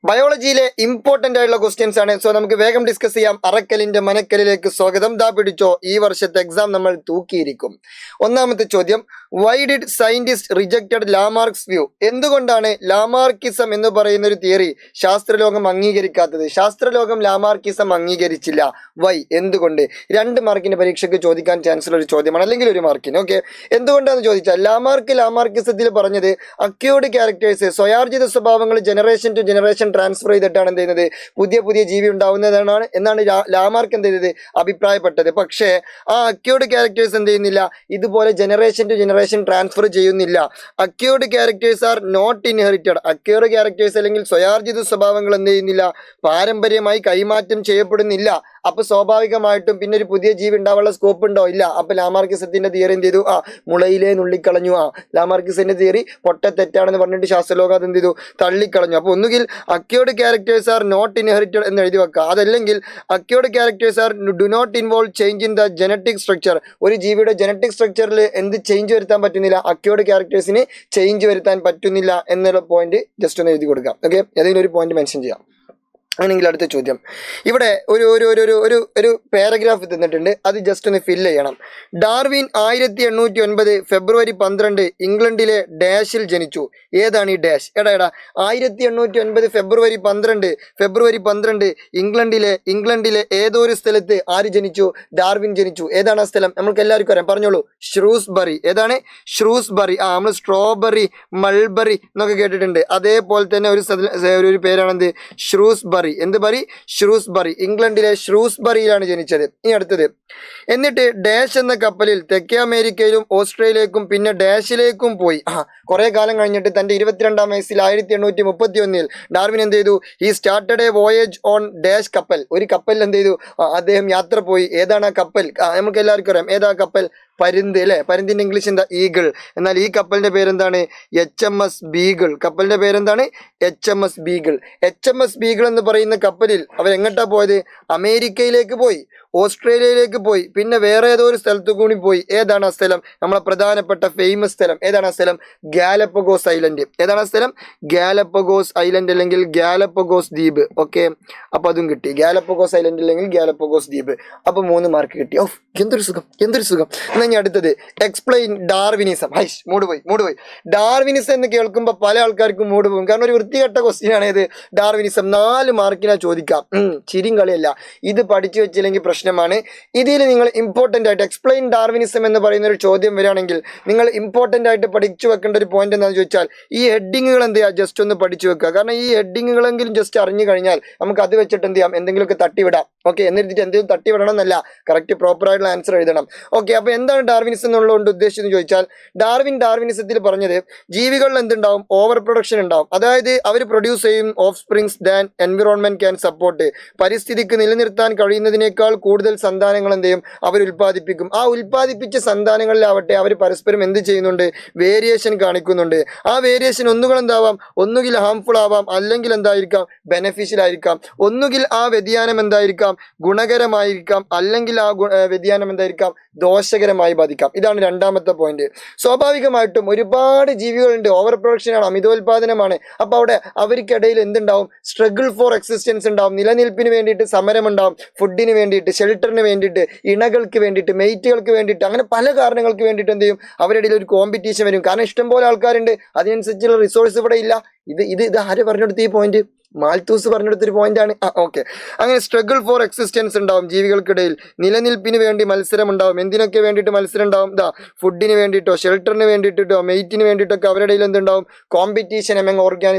ബയോളജിയിലെ important ആയിട്ടുള്ള questions ആണ്. So നമുക്ക് വേഗം ഡിസ്കസ് ചെയ്യാം. അറക്കലിന്റെ മനക്കലിലേക്ക് സ്വാഗതം. ദാ പിടിച്ചോ, ഈ വർഷത്തെ എക്സാം നമ്മൾ തൂക്കിയിരിക്കും. ഒന്നാമത്തെ ചോദ്യം, why did scientist rejected Lamarck's view? എന്തുകൊണ്ടാണ് ലാമാർക്കിസം എന്ന് പറയുന്ന ഒരു തിയറി ശാസ്ത്രലോകം അംഗീകരിക്കാത്തത്? ശാസ്ത്രലോകം ലാമാർക്കിസം അംഗീകരിച്ചില്ല. വൈ? എന്തുകൊണ്ട്? 2 മാർക്കിന്റെ പരീക്ഷയ്ക്ക് ചോദിക്കാൻ ചാൻസ് ഉള്ള ഒരു ചോദ്യമാണ്, അല്ലെങ്കിൽ 1 മാർക്കിന്. ഓക്കെ, എന്തുകൊണ്ടാണെന്ന് ചോദിച്ചാൽ ലാമാർക്കിസത്തിൽ പറഞ്ഞത് അക്യൂർഡ് ക്യാരക്ടേഴ്സ്, സ്വയാർജിത സ്വഭാവങ്ങൾ ജനറേഷൻ ടു ജനറേഷൻ ട്രാൻസ്ഫർ ചെയ്തിട്ടാണ് എന്ത് ചെയ്യുന്നത്, പുതിയ ജീവി ഉണ്ടാവുന്നതാണ് എന്നാണ് ലാമാർക്ക് എന്ത് ചെയ്തത്, അഭിപ്രായപ്പെട്ടത്. പക്ഷേ ആ അക്യൂർഡ് ക്യാരക്ടേഴ്സ് എന്ത് ചെയ്യുന്നില്ല, ഇതുപോലെ ജനറേഷൻ ടു ജനറേഷൻ ട്രാൻസ്ഫർ ചെയ്യുന്നില്ല. Acquired characters are not inherited. Acquired characters അല്ലെങ്കിൽ സ്വയാർജിത സ്വഭാവങ്ങൾ എന്ത് ചെയ്യുന്നില്ല, പാരമ്പര്യമായി കൈമാറ്റം ചെയ്യപ്പെടുന്നില്ല. അപ്പൊ സ്വാഭാവികമായിട്ടും പിന്നെ ഒരു പുതിയ ജീവി ഉണ്ടാവാനുള്ള സ്കോപ്പ് ഉണ്ടോ? ഇല്ല. അപ്പൊ ലാമാർക്കിസത്തിന്റെ തിയറി എന്ത് ചെയ്തു, മുളയിലേ നുള്ളിക്കളഞ്ഞു. ലാമാർക്കിസത്തിന്റെ തിയറി തെറ്റാണെന്ന് പറഞ്ഞിട്ട് ശാസ്ത്രലോകം അത് എന്ത് ചെയ്തു, തള്ളിക്കളഞ്ഞു. അപ്പൊ ഒന്നുകിൽ acquired characters are not inherited എന്ന് എഴുതി വെക്കുക, അതല്ലെങ്കിൽ acquired characters are do not involve change in the genetic structure. ഒരു ജീവിയുടെ ജനറ്റിക് സ്ട്രക്ചറിൽ എന്ത് ചേഞ്ച് വരുത്താൻ പറ്റുന്നില്ല, അക്യൂർഡ് ക്യാരക്ടേഴ്സിന് ചേഞ്ച് വരുത്താൻ പറ്റുന്നില്ല എന്നുള്ള പോയിന്റ് ജസ്റ്റ് ഒന്ന് എഴുതി കൊടുക്കാം. ഓക്കെ, ഏതെങ്കിലും ഒരു പോയിന്റ് മെൻഷൻ ചെയ്യാം. ആണെങ്കിൽ അടുത്ത ചോദ്യം, ഇവിടെ ഒരു പാരഗ്രാഫ് തന്നിട്ടുണ്ട്, അത് ജസ്റ്റ് ഒന്ന് ഫില്ല് ചെയ്യണം. ഡാർവിൻ 1809 ഫെബ്രുവരി 12 ഇംഗ്ലണ്ടിലെ ഡാഷിൽ ജനിച്ചു. ഏതാണ് ഈ ഡാഷ്? എടാ 1809 ഫെബ്രുവരി 12 ഇംഗ്ലണ്ടിലെ ഏതോ ഒരു സ്ഥലത്ത് ആര് ജനിച്ചു? ഡാർവിൻ ജനിച്ചു. ഏതാണ് ആ സ്ഥലം? നമ്മൾക്ക് എല്ലാവർക്കും അറിയാം, പറഞ്ഞോളൂ. ഷ്രൂസ്ബറി. ഏതാണ്? ഷ്രൂസ്ബറി. നമ്മൾ സ്ട്രോബെറി, മൾബറി എന്നൊക്കെ കേട്ടിട്ടുണ്ട്. അതേപോലെ തന്നെ ഒരു പേരാണെന്ത്, ഷ്രൂസ്ബറി. എന്ത് ബറി? ഷ്രൂസ്ബറി. ഇംഗ്ലണ്ടിലെ ഷ്രൂസ്ബറിയിലാണ് ജനിച്ചത്. ഇനി അടുത്തത്, എന്നിട്ട് ഡാഷ് എന്ന കപ്പലിൽ തെക്കേ അമേരിക്കയിലും ഓസ്ട്രേലിയയിലേക്കും പിന്നെ ഡാഷിലേക്കും പോയി. കുറെ കാലം കഴിഞ്ഞിട്ട് തന്റെ 22-ാം വയസ്സിൽ 1831 ഡാർവിൻ എന്ത് ചെയ്തു? ഈ started A voyage on dash കപ്പൽ. ഒരു കപ്പലിൽ എന്ത് ചെയ്തു, അദ്ദേഹം യാത്ര പോയി. ഏതാണ് ആ കപ്പൽ? നമുക്ക് എല്ലാവർക്കും അറിയാം, ഏതാ കപ്പൽ? പരുന്ത് അല്ലെ? പരുന്തിന്റെ ഇംഗ്ലീഷ് എന്താ? ഈഗിൾ. എന്നാൽ ഈ കപ്പലിന്റെ പേരെന്താണ്? HMS Beagle. കപ്പലിന്റെ പേരെന്താണ്? HMS Beagle. HMS ബീഗിൾ എന്ന് പറയുന്ന കപ്പലിൽ അവരെങ്ങോട്ടാ പോയത്? അമേരിക്കയിലേക്ക് പോയി, ഓസ്ട്രേലിയയിലേക്ക് പോയി, പിന്നെ വേറെ ഏതോ ഒരു സ്ഥലത്തു കൂടി പോയി. ഏതാണ് ആ സ്ഥലം? നമ്മളെ പ്രധാനപ്പെട്ട ഫേമസ് സ്ഥലം. ഏതാണ് ആ സ്ഥലം? Galapagos island. ഏതാണ് ആ സ്ഥലം? ഗാലപ്പഗോസ് ഐലൻഡ് അല്ലെങ്കിൽ ഗാലപ്പഗോസ് ദ്വീപ്. ഓക്കെ, അപ്പൊ അതും കിട്ടി. ഗാലപ്പഗോസ് ഐലൻഡ് അല്ലെങ്കിൽ ഗാലപ്പഗോസ് ദ്വീപ്. അപ്പൊ 3 മാർക്ക് കിട്ടി. എന്തൊരു സുഖം. എന്നാ ഇനി അടുത്തത്, എക്സ്പ്ലെയിൻ ഡാർവിനിസം. മൂട് പോയി. ഡാർവിനിസം എന്ന് കേൾക്കുമ്പോൾ പല ആൾക്കാർക്കും മൂട് പോകും, കാരണം ഒരു വൃത്തികെട്ട ക്വസ്റ്റ്യൻ ആണ് ഇത്. ഡാർവിനിസം 4 മാർക്കിനാ ചോദിക്കാം. ചിരിയും കളിയല്ല, ഇത് പഠിച്ചു വെച്ചില്ലെങ്കിൽ പ്രശ്നമാണ്. ഇതിൽ നിങ്ങൾ ഇമ്പോർട്ടൻ്റ് ആയിട്ട് എക്സ്പ്ലെയിൻ ഡാർവിനിസം എന്ന് പറയുന്ന ഒരു ചോദ്യം വരികയാണെങ്കിൽ നിങ്ങൾ ഇമ്പോർട്ടൻ്റ് ആയിട്ട് പഠിച്ചു വെക്കേണ്ട ഒരു പോയിന്റ് എന്താണെന്ന് ചോദിച്ചാൽ, ഈ ഹെഡിങ്ങുകൾ എന്ത് ചെയ്യുക, ജസ്റ്റ് ഒന്ന് പഠിച്ചു വെക്കുക. കാരണം ഈ ഹെഡിങ്ങുകളെങ്കിലും ജസ്റ്റ് അറിഞ്ഞു കഴിഞ്ഞാൽ നമുക്ക് അത് വെച്ചിട്ട് എന്ത് ചെയ്യാം, എന്തെങ്കിലുമൊക്കെ തട്ടിവിടാം. ഓക്കെ, എന്നിട്ട് എന്തെങ്കിലും തട്ടിവിടണം എന്നല്ല, കറക്റ്റ് പ്രോപ്പറായിട്ടുള്ള ആൻസർ എഴുതണം. ഓക്കെ, അപ്പോൾ എന്താണ് ഡാർവിനിസം എന്നുള്ളതുകൊണ്ട് ഉദ്ദേശിച്ചെന്ന് ചോദിച്ചാൽ, ഡാർവിനിസത്തിൽ പറഞ്ഞത് ജീവികളിൽ എന്തുണ്ടാവും? ഓവർ പ്രൊഡക്ഷൻ ഉണ്ടാവും. അതായത് അവർ പ്രൊഡ്യൂസ് ചെയ്യും of springs than environment can support. പരിസ്ഥിതിക്ക് നിലനിർത്താൻ കഴിയുന്നതിനേക്കാൾ കൂടുതൽ സന്താനങ്ങൾ എന്ത് ചെയ്യും? അവർ ഉൽപ്പാദിപ്പിക്കും. ആ ഉൽപ്പാദിപ്പിച്ച സന്താനങ്ങളിലാവട്ടെ അവർ പരസ്പരം എന്ത് ചെയ്യുന്നുണ്ട്? വേരിയേഷൻ കാണിക്കുന്നുണ്ട്. ആ വേരിയേഷൻ ഒന്നുകിൽ ഹാംഫുൾ ആവാം, അല്ലെങ്കിൽ എന്തായിരിക്കാം? ബെനഫിഷ്യൽ ആയിരിക്കാം. ഒന്നുകിൽ ആ വ്യതിയാനം എന്തായിരിക്കാം? ഗുണകരമായിരിക്കാം, അല്ലെങ്കിൽ ആ വ്യതിയാനം എന്തായിരിക്കാം? ദോഷകരമായി ബാധിക്കാം. ഇതാണ് 2ാമത്തെ പോയിന്റ്. സ്വാഭാവികമായിട്ടും ഒരുപാട് ജീവികളുണ്ട്, ഓവർ പ്രൊഡക്ഷനാണ്, അമിതോൽപാദനമാണ്. അപ്പൊ അവിടെ അവർക്കിടയിൽ എന്തുണ്ടാവും? സ്ട്രഗിൾ ഫോർ എക്സിസ്റ്റൻസ് ഉണ്ടാവും. നിലനിൽപ്പിന് വേണ്ടിയിട്ട് സമരം ഉണ്ടാവും, ഫുഡിന് വേണ്ടിയിട്ട്, ഷെൽട്ടറിന് വേണ്ടിയിട്ട്, ഇണകൾക്ക് വേണ്ടിയിട്ട്, മെയ്റ്റുകൾക്ക് വേണ്ടിയിട്ട്, അങ്ങനെ പല കാരണങ്ങൾക്ക് വേണ്ടിയിട്ട് എന്ത് ചെയ്യും? അവരുടെ ഇടയിൽ ഒരു കോമ്പറ്റീഷൻ വരും. കാരണം ഇഷ്ടംപോലെ ആൾക്കാരുണ്ട്, അതിനനുസരിച്ചുള്ള റിസോഴ്സ് ഇവിടെ ഇല്ല. ഇത് ആര് പറഞ്ഞെടുത്ത ഈ പോയിന്റ്? മാൽത്തൂസ് പറഞ്ഞെടുത്തൊരു പോയിന്റാണ്. ഓക്കെ, അങ്ങനെ സ്ട്രഗിൾ ഫോർ എക്സിസ്റ്റൻസ് ഉണ്ടാവും ജീവികൾക്കിടയിൽ. നിലനിൽപ്പിന് വേണ്ടി മത്സരം ഉണ്ടാവും. എന്തിനൊക്കെ വേണ്ടിയിട്ട് മത്സരം ഉണ്ടാവും? ഫുഡിന് വേണ്ടിയിട്ടോ, ഷെൽട്ടറിന് വേണ്ടിയിട്ടോ, മെയ്റ്റിന് വേണ്ടിയിട്ടൊക്കെ അവരുടെ ഇടയിൽ എന്തുണ്ടാവും? കോമ്പറ്റീഷൻ എമംഗ്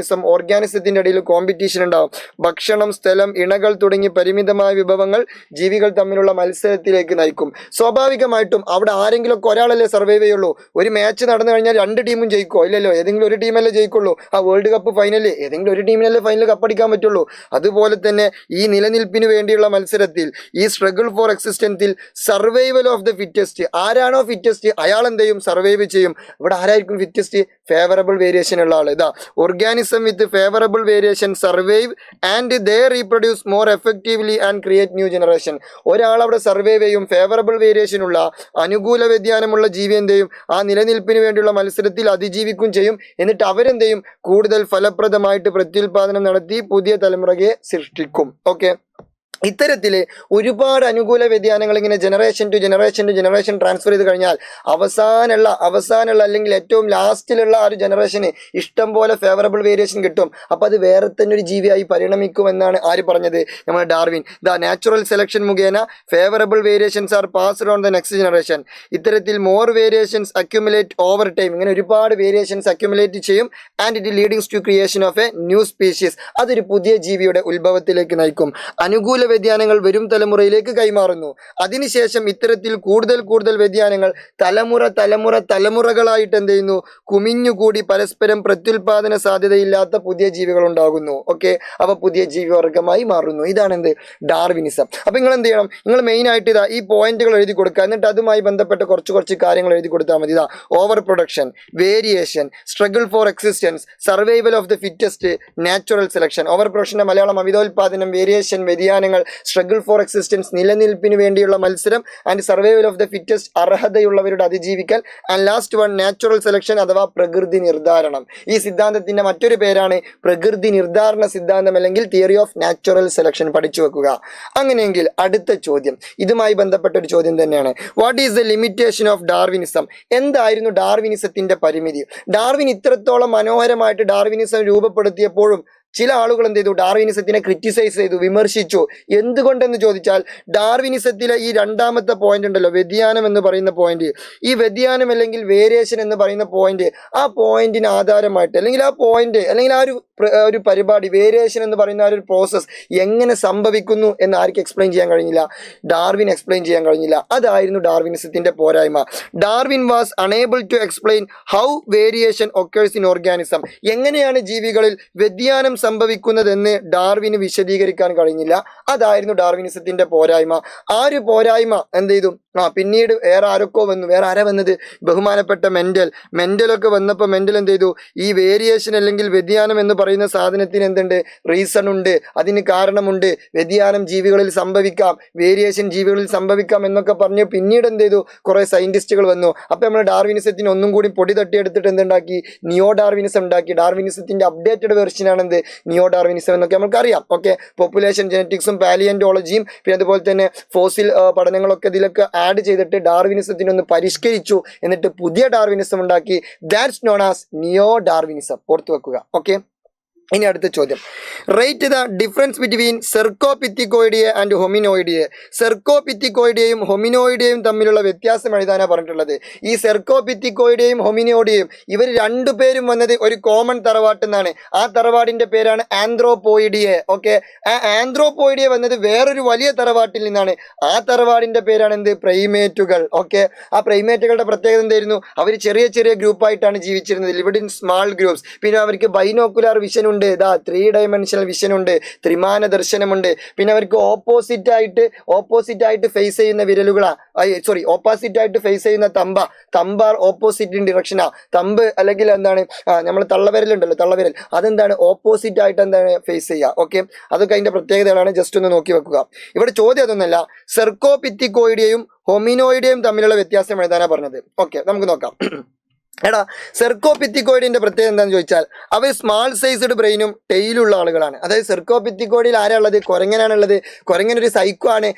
ഓർഗാനിസത്തിന്റെ ഇടയിൽ കോമ്പറ്റീഷൻ ഉണ്ടാവും. ഭക്ഷണം, സ്ഥലം, ഇണകൾ തുടങ്ങി പരിമിതമായ വിഭവങ്ങൾ ജീവികൾ തമ്മിലുള്ള മത്സരത്തിലേക്ക് നയിക്കും. സ്വാഭാവികമായിട്ടും അവിടെ ആരെങ്കിലും ഒരാളല്ലേ സർവൈവ് ചെയ്യുള്ളൂ. ഒരു മാച്ച് നടന്നു കഴിഞ്ഞാൽ 2 ടീമും ജയിക്കോ? ഇല്ലല്ലോ, ഏതെങ്കിലും ഒരു ടീമല്ലേ ജയിക്കുള്ളൂ. വേൾഡ് കപ്പ് ഫൈനലിൽ ഏതെങ്കിലും ഒരു ടീമിനല്ലേ ഫൈനൽ പഠിക്കാൻ പറ്റുള്ളൂ. അതുപോലെ തന്നെ ഈ നിലനിൽപ്പിന് വേണ്ടിയുള്ള മത്സരത്തിൽ, ഈ സ്ട്രഗിൾ ഫോർ എക്സിസ്റ്റൻസിൽ സർവൈവൽ ഓഫ് ദ ഫിറ്റസ്റ്റ്, ആരാണോ ഫിറ്റസ്റ്റ് അയാൾ എന്ത് ചെയ്യും? സർവൈവ് ചെയ്യും. ഇവിടെ ആരായിരിക്കും ഫിറ്റസ്റ്റ്? ഫേവറബിൾ വേരിയേഷൻ ഉള്ള ആൾ. Organism with favourable variation survive and they reproduce more effectively and create new generation. ഒരാൾ അവിടെ സർവൈവ് ചെയ്യും, ഫേവറബിൾ വേരിയേഷൻ ഉള്ള, അനുകൂല വ്യതിയാനമുള്ള ജീവി എന്ത് ചെയ്യും? ആ നിലനിൽപ്പിന് വേണ്ടിയുള്ള മത്സരത്തിൽ അതിജീവിക്കും ചെയ്യും. എന്നിട്ട് അവരെന്ത് ചെയ്യും? കൂടുതൽ ഫലപ്രദമായിട്ട് പ്രത്യുൽപാദനം നടത്തി കണ്ടെത്തി പുതിയ തലമുറയെ സൃഷ്ടിക്കും. ഓക്കെ, ഇത്തരത്തില് ഒരുപാട് അനുകൂല വ്യതിയാനങ്ങൾ ഇങ്ങനെ ജനറേഷൻ ടു ജനറേഷൻ ട്രാൻസ്ഫർ ചെയ്ത് കഴിഞ്ഞാൽ അവസാനമുള്ള അല്ലെങ്കിൽ ഏറ്റവും ലാസ്റ്റിലുള്ള ആ ഒരു ജനറേഷന് ഇഷ്ടം പോലെ ഫേവറബിൾ വേരിയേഷൻ കിട്ടും. അപ്പൊ അത് വേറെ തന്നെ ഒരു ജീവിയായി പരിണമിക്കുമെന്നാണ് ആര് പറഞ്ഞത്? നമ്മുടെ ഡാർവിൻ. ദ നാച്ചുറൽ സെലക്ഷൻ മുഖേന favourable variations are passed on the next generation. ഇത്തരത്തിൽ more variations accumulate over time. ഇങ്ങനെ ഒരുപാട് വേരിയേഷൻസ് അക്യുമുലേറ്റ് ചെയ്യും. And it leadings to creation of a new species. അതൊരു പുതിയ ജീവിയുടെ ഉത്ഭവത്തിലേക്ക് നയിക്കും. അനുകൂല വ്യതിയാനങ്ങൾ വരും തലമുറയിലേക്ക് കൈമാറുന്നു. അതിനുശേഷം ഇത്തരത്തിൽ കൂടുതൽ വ്യതിയാനങ്ങൾ തലമുറകളായിട്ട് എന്ത് ചെയ്യുന്നു? കുമിഞ്ഞുകൂടി പരസ്പരം പ്രത്യുൽപാദന സാധ്യതയില്ലാത്ത പുതിയ ജീവികൾ ഉണ്ടാകുന്നു. ഓക്കെ, അപ്പൊ പുതിയ ജീവിവർഗമായി മാറുന്നു. ഇതാണ് എന്ത്? ഡാർവിനിസം. അപ്പൊ നിങ്ങൾ എന്ത് ചെയ്യണം? നിങ്ങൾ മെയിൻ ആയിട്ട് ഇതാ ഈ പോയിന്റുകൾ എഴുതി കൊടുക്കുക. എന്നിട്ട് അതുമായി ബന്ധപ്പെട്ട കുറച്ച് കാര്യങ്ങൾ എഴുതി കൊടുത്താൽ മതി. ഇതാ over production, variation, struggle for existence, survival of the fittest, natural selection. Over പ്രൊഡക്ഷന്റെ മലയാളം അമിതോൽപാദനം, വേരിയേഷൻ വ്യതിയാനങ്ങൾ, സ്ട്രഗിൾ ഫോർ എക്സിസ്റ്റൻസ് നിലനിൽപ്പിന് വേണ്ടിയുള്ള മത്സരം, and survival of the fittest അർഹതയുള്ളവരുടെ അതിജീവിക്കൽ, and last one natural selection അഥവാ പ്രകൃതി നിർദ്ധാരണം. ഈ സിദ്ധാന്തത്തിന്റെ മറ്റൊരു പേരാണ് പ്രകൃതി നിർദ്ധാരണ സിദ്ധാന്തം അല്ലെങ്കിൽ തിയറി ഓഫ് നാച്ചുറൽ സെലക്ഷൻ. പഠിച്ചു വെക്കുക. അങ്ങനെയെങ്കിൽ അടുത്ത ചോദ്യം ഇതുമായി ബന്ധപ്പെട്ട ഒരു ചോദ്യം തന്നെയാണ്. What is the limitation of Darwinism? എന്തായിരുന്നു ഡാർവിനിസത്തിന്റെ പരിമിതി? ഡാർവിൻ ഇത്രത്തോളം മനോഹരമായിട്ട് ഡാർവിനിസം രൂപപ്പെടുത്തിയപ്പോഴും ചില ആളുകൾ എന്ത് ചെയ്തു? ഡാർവിനിസത്തിനെ ക്രിറ്റിസൈസ് ചെയ്തു, വിമർശിച്ചു. എന്തുകൊണ്ടെന്ന് ചോദിച്ചാൽ ഡാർവിനിസത്തിലെ ഈ രണ്ടാമത്തെ പോയിന്റ് ഉണ്ടല്ലോ, വ്യതിയാനം എന്ന് പറയുന്ന പോയിന്റ്, ഈ വ്യതിയാനം അല്ലെങ്കിൽ വേരിയേഷൻ എന്ന് പറയുന്ന പോയിന്റ്, ആ പോയിന്റിന് ആധാരമായിട്ട് അല്ലെങ്കിൽ ആ പോയിന്റ് അല്ലെങ്കിൽ ആ ഒരു പരിപാടി, വേരിയേഷൻ എന്ന് പറയുന്ന ആ ഒരു പ്രോസസ് എങ്ങനെ സംഭവിക്കുന്നു എന്ന് ആർക്ക് എക്സ്പ്ലെയിൻ ചെയ്യാൻ കഴിഞ്ഞില്ല? ഡാർവിൻ എക്സ്പ്ലെയിൻ ചെയ്യാൻ കഴിഞ്ഞില്ല. അതായിരുന്നു ഡാർവിനിസത്തിന്റെ പോരായ്മ. Darwin was unable to explain how variation occurs in organism. എങ്ങനെയാണ് ജീവികളിൽ വ്യതിയാനം സംഭവിക്കുന്നതെന്ന് ഡാർവിന് വിശദീകരിക്കാൻ കഴിഞ്ഞില്ല. അതായിരുന്നു ഡാർവിനിസത്തിന്റെ പോരായ്മ. ആ ഒരു പോരായ്മ എന്ത് ചെയ്തു? പിന്നീട് വേറെ ആരൊക്കെ വന്നു. വേറെ ആരാ വന്നത്? ബഹുമാനപ്പെട്ട മെന്റലൊക്കെ വന്നപ്പോൾ മെന്റൽ എന്ത് ചെയ്തു? ഈ വേരിയേഷൻ അല്ലെങ്കിൽ വ്യതിയാനം എന്ന് പറയുന്ന സാധനത്തിന് എന്തുണ്ട്? റീസൺ ഉണ്ട്, അതിന് കാരണമുണ്ട്. വ്യതിയാനം ജീവികളിൽ സംഭവിക്കാം, വേരിയേഷൻ ജീവികളിൽ സംഭവിക്കാം എന്നൊക്കെ പറഞ്ഞ് പിന്നീട് എന്ത് ചെയ്തു? കുറെ സയന്റിസ്റ്റുകൾ വന്നു. അപ്പൊ നമ്മൾ ഡാർവിനിസത്തിന് ഒന്നും കൂടി പൊടി തട്ടിയെടുത്തിട്ട് എന്തുണ്ടാക്കി? നിയോ ഡാർവിനിസം ഉണ്ടാക്കി. ഡാർവിനിസത്തിന്റെ അപ്ഡേറ്റഡ് വെർഷനാണ് എന്ത്? നിയോ ഡാർവിനിസം എന്നൊക്കെ നമുക്കറിയാം. ഓക്കെ, പോപ്പുലേഷൻ ജെനറ്റിക്സും പാലിയന്റോളജിയും പിന്നെ അതുപോലെ തന്നെ ഫോസിൽ പഠനങ്ങളൊക്കെ ഇതിലൊക്കെ ആഡ് ചെയ്തിട്ട് ഡാർവിനിസത്തിനെ ഒന്ന് പരിഷ്കരിച്ചു. എന്നിട്ട് പുതിയ ഡാർവിനിസം ഉണ്ടാക്കി. That's known as neo Darwinism. ഓർത്തു വെക്കുക. ഓക്കെ, ഇനി അടുത്ത ചോദ്യം. Write the difference between Cercopithecoidea and Hominoidea. സെർക്കോപിത്തിക്കോയിഡിയെയും ഹൊമിനോയിഡിയെയും തമ്മിലുള്ള വ്യത്യാസം എഴുതാനാണ് പറഞ്ഞിട്ടുള്ളത്. ഈ സെർക്കോപിത്തിക്കോയിഡിയെയും ഹൊമിനോയിഡിയെയും ഇവർ രണ്ടുപേരും വന്നത് ഒരു കോമൺ തറവാട്ടിൽ നിന്നാണ്. ആ തറവാടിന്റെ പേരാണ് ആന്ത്രോപോയിഡിയെ. ഓക്കെ, ആ ആന്ത്രോപോയിഡിയെ വന്നത് വേറൊരു വലിയ തറവാട്ടിൽ നിന്നാണ്. ആ തറവാടിന്റെ പേരാണ് എന്ത്? പ്രൈമേറ്റുകൾ. ഓക്കെ, ആ പ്രൈമേറ്റുകളുടെ പ്രത്യേകത എന്തായിരുന്നു? അവർ ചെറിയ ചെറിയ ഗ്രൂപ്പായിട്ടാണ് ജീവിച്ചിരുന്നത്, ലിവിഡ് ഇൻ സ്മാൾ ഗ്രൂപ്പ്സ്. പിന്നെ അവർക്ക് ബൈനോക്കുലാർ വിഷൻ ഉണ്ട്, 3 ഡയമെൻഷണൽ വിഷൻ ഉണ്ട്, ത്രിമാന ദർശനമുണ്ട്. പിന്നെ അവർക്ക് ഓപ്പോസിറ്റ് ആയിട്ട് ഫേസ് ചെയ്യുന്ന ഓപ്പോസിറ്റ് ആയിട്ട് ഫേസ് ചെയ്യുന്ന തമ്പ ഓപ്പോസിറ്റ് ഡിറക്ഷനാ. തമ്പ് അല്ലെങ്കിൽ എന്താണ് നമ്മൾ തള്ളവിരലുണ്ടല്ലോ, തള്ളവിരൽ, അതെന്താണ്? ഓപ്പോസിറ്റ് ആയിട്ട് എന്താണ് ഫേസ് ചെയ്യുക. ഓക്കെ, അതൊക്കെ അതിന്റെ പ്രത്യേകതകളാണ്. ജസ്റ്റ് ഒന്ന് നോക്കി വെക്കുക. ഇവിടെ ചോദ്യം അതൊന്നല്ല, സെർക്കോപിത്തിക്കോയിഡിയെയും ഹൊമിനോയിഡിയെയും തമ്മിലുള്ള വ്യത്യാസം എഴുതാനാണ് പറഞ്ഞത്. ഓക്കെ, നമുക്ക് നോക്കാം. എടാ, സെർക്കോപിത്തിക്കോയിഡിന്റെ പ്രത്യേകത എന്താണെന്ന് ചോദിച്ചാൽ അവർ സ്മാൾ സൈസ്ഡ് ബ്രെയിനും ടെയിലുള്ള ആളുകളാണ്. അതായത് സെർക്കോപിത്തിക്കോയിഡിൽ ആരാ ഉള്ളത്? കുരങ്ങനാണുള്ളത്. കുരങ്ങൻ ഒരു സൈക്കോ ആണ്.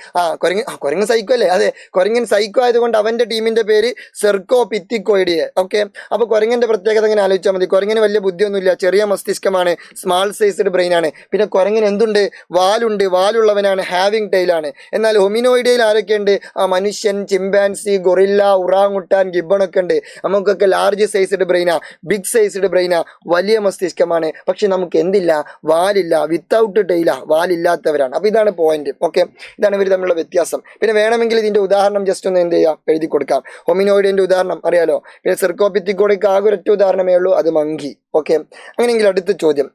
കുരങ്ങൻ സൈക്കോ അല്ലേ? അതെ, കുരങ്ങൻ സൈക്കോ ആയതുകൊണ്ട് അവന്റെ ടീമിന്റെ പേര് സെർക്കോപിത്തിക്കോയിഡിയെ. ഓക്കെ, അപ്പൊ കുരങ്ങന്റെ പ്രത്യേകത എങ്ങനെ ആലോചിച്ചാൽ മതി. കുരങ്ങന് വലിയ ബുദ്ധിയൊന്നുമില്ല, ചെറിയ മസ്തിഷ്കമാണ്, സ്മാൾ സൈസ്ഡ് ബ്രെയിൻ ആണ്. പിന്നെ കുരങ്ങൻ എന്തുണ്ട്? വാലുണ്ട്, വാലുള്ളവനാണ്, ഹാവിങ് ടെയിലാണ്. എന്നാൽ ഹൊമിനോയിഡിയയിൽ ആരൊക്കെയുണ്ട്? മനുഷ്യൻ, ചിമ്പാൻസി, ഗൊറില്ല, ഉറാങ്ങുട്ടാൻ, ഗിബണൊക്കെ ഉണ്ട്. നമുക്കൊക്കെ ലാർജ് സൈസ്ഡ് ബ്രെയിനാ, ബിഗ് സൈസ്ഡ് ബ്രെയിനാ, വലിയ മസ്തിഷ്കമാണ്. പക്ഷെ നമുക്ക് എന്തില്ല? വാലില്ല, വിത്തൗട്ട് ടെയിലാ, വാലില്ലാത്തവരാണ്. അപ്പൊ ഇതാണ് പോയിന്റ്. ഓക്കെ, ഇതാണ് ഇവർ തമ്മിലുള്ള വ്യത്യാസം. പിന്നെ വേണമെങ്കിൽ ഇതിന്റെ ഉദാഹരണം ജസ്റ്റ് ഒന്ന് എന്ത് ചെയ്യാം? എഴുതി കൊടുക്കാം. ഹൊമിനോയിഡിന്റെ ഉദാഹരണം അറിയാലോ. പിന്നെ സെർക്കോപിത്തിക്കോയിഡിക്ക് ആകെ ഒരൊറ്റ ഉദാഹരണമേ ഉള്ളൂ, അത് മങ്കി. ഓക്കെ, അങ്ങനെയെങ്കിൽ അടുത്ത ചോദ്യം.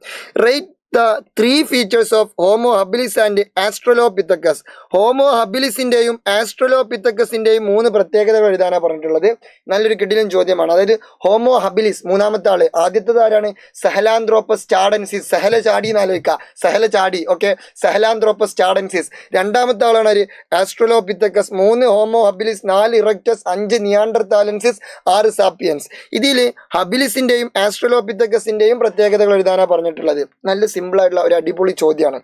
Write the 3 features of Homo habilis and Australopithecus. Homo ഹബിലിസിന്റെയും ആസ്ട്രലോപിത്തക്കസിന്റെയും 3 പ്രത്യേകതകൾ എഴുതാനാണ് പറഞ്ഞിട്ടുള്ളത്. നല്ലൊരു കിടിലൻ ചോദ്യമാണ്. അതായത് ഹോമോ ഹബിലിസ് മൂന്നാമത്തെ ആള്, ആദ്യത്തേത് ആരാണ്? സഹലാന്ത്രോപ്പസ് ചാഡൻസിസ്. സഹല ചാടി എന്ന് ആലോചിക്കുക, സഹല ചാടി. ഓക്കെ, സഹലാന്ത്രോപ്പസ് ചാഡൻസിസ്. രണ്ടാമത്തെ ആളാണ് ഒരു australopithecus. 3 homo habilis, 4 erectus, 5 നിയാണ്ടർതാലൻസിസ്, 6 sapiens. ഇതിൽ ഹബിലിസിന്റെയും ആസ്ട്രലോപിത്തക്കസിന്റെയും പ്രത്യേകതകൾ എഴുതാനാണ് പറഞ്ഞിട്ടുള്ളത്. നല്ല സിമ്പിൾ ആയിട്ടുള്ള ഒരു അടിപൊളി ചോദ്യമാണ്.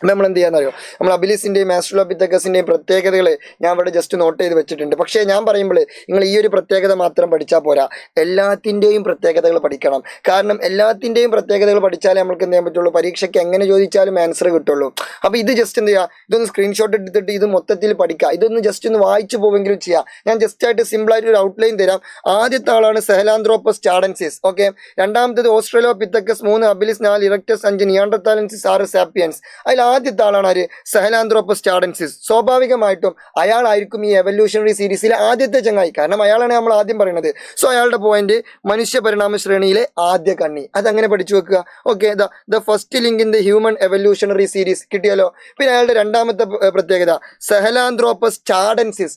നമ്മൾ എന്ത് ചെയ്യാന്നറിയോ, നമ്മൾ അബിലിസിന്റെയും ആസ്ട്രലോപിത്തക്കസിന്റെയും പ്രത്യേകതകൾ ഞാൻ ഇവിടെ ജസ്റ്റ് നോട്ട് ചെയ്ത് വെച്ചിട്ടുണ്ട്. പക്ഷേ ഞാൻ പറയുമ്പോൾ നിങ്ങൾ ഈ ഒരു പ്രത്യേകത മാത്രം പഠിച്ചാൽ പോരാ, എല്ലാത്തിൻ്റെയും പ്രത്യേകതകൾ പഠിക്കണം. കാരണം എല്ലാത്തിൻ്റെയും പ്രത്യേകതകൾ പഠിച്ചാലേ നമുക്ക് എന്ത് ചെയ്യാൻ പറ്റുള്ളൂ, പരീക്ഷയ്ക്ക് എങ്ങനെ ചോദിച്ചാലും ആൻസർ കിട്ടുള്ളൂ. അപ്പോൾ ഇത് ജസ്റ്റ് എന്ത് ചെയ്യുക, ഇതൊന്ന് സ്ക്രീൻഷോട്ട് എടുത്തിട്ട് ഇത് മൊത്തത്തിൽ പഠിക്കുക, ഇതൊന്ന് ജസ്റ്റ് ഒന്ന് വായിച്ചു പോവെങ്കിലും ചെയ്യാം. ഞാൻ ജസ്റ്റ് ആയിട്ട് സിമ്പിളായിട്ട് ഒരു ഔട്ട്ലൈൻ തരാം. ആദ്യത്തെ ആളാണ് സെഹലാന്ത്രോപ്പസ് ചാഡൻസിസ്. ഓക്കെ, രണ്ടാമത്തേത് ഓസ്ട്രലോപിത്തക്കസ്, 3 അബിലിസ്, 4 ഇറക്ടസ്, 5 നിയാണ്ടർതാലൻസിസ്, 6 സാപ്പിയൻസ്. അതിൽ ആദ്യത്തെ ആളാണ് ആര്, സെഹലാന്ത്രോപ്പസ് ചാഡൻസിസ്. സ്വാഭാവികമായിട്ടും അയാളായിരിക്കും ഈ എവല്യൂഷണറി സീരീസിലെ ആദ്യത്തെ ചങ്ങായി, കാരണം അയാളാണ് നമ്മൾ ആദ്യം പറയുന്നത്. സോ അയാളുടെ പോയിന്റ് മനുഷ്യ പരിണാമ ശ്രേണിയിലെ ആദ്യ കണ്ണി, അതങ്ങനെ പഠിച്ചു വെക്കുക. Okay, the first link in the human evolutionary series കിട്ടിയല്ലോ. പിന്നെ അയാളുടെ രണ്ടാമത്തെ പ്രത്യേകത സെഹലാന്ത്രോപ്പസ് ചാഡൻസിസ്.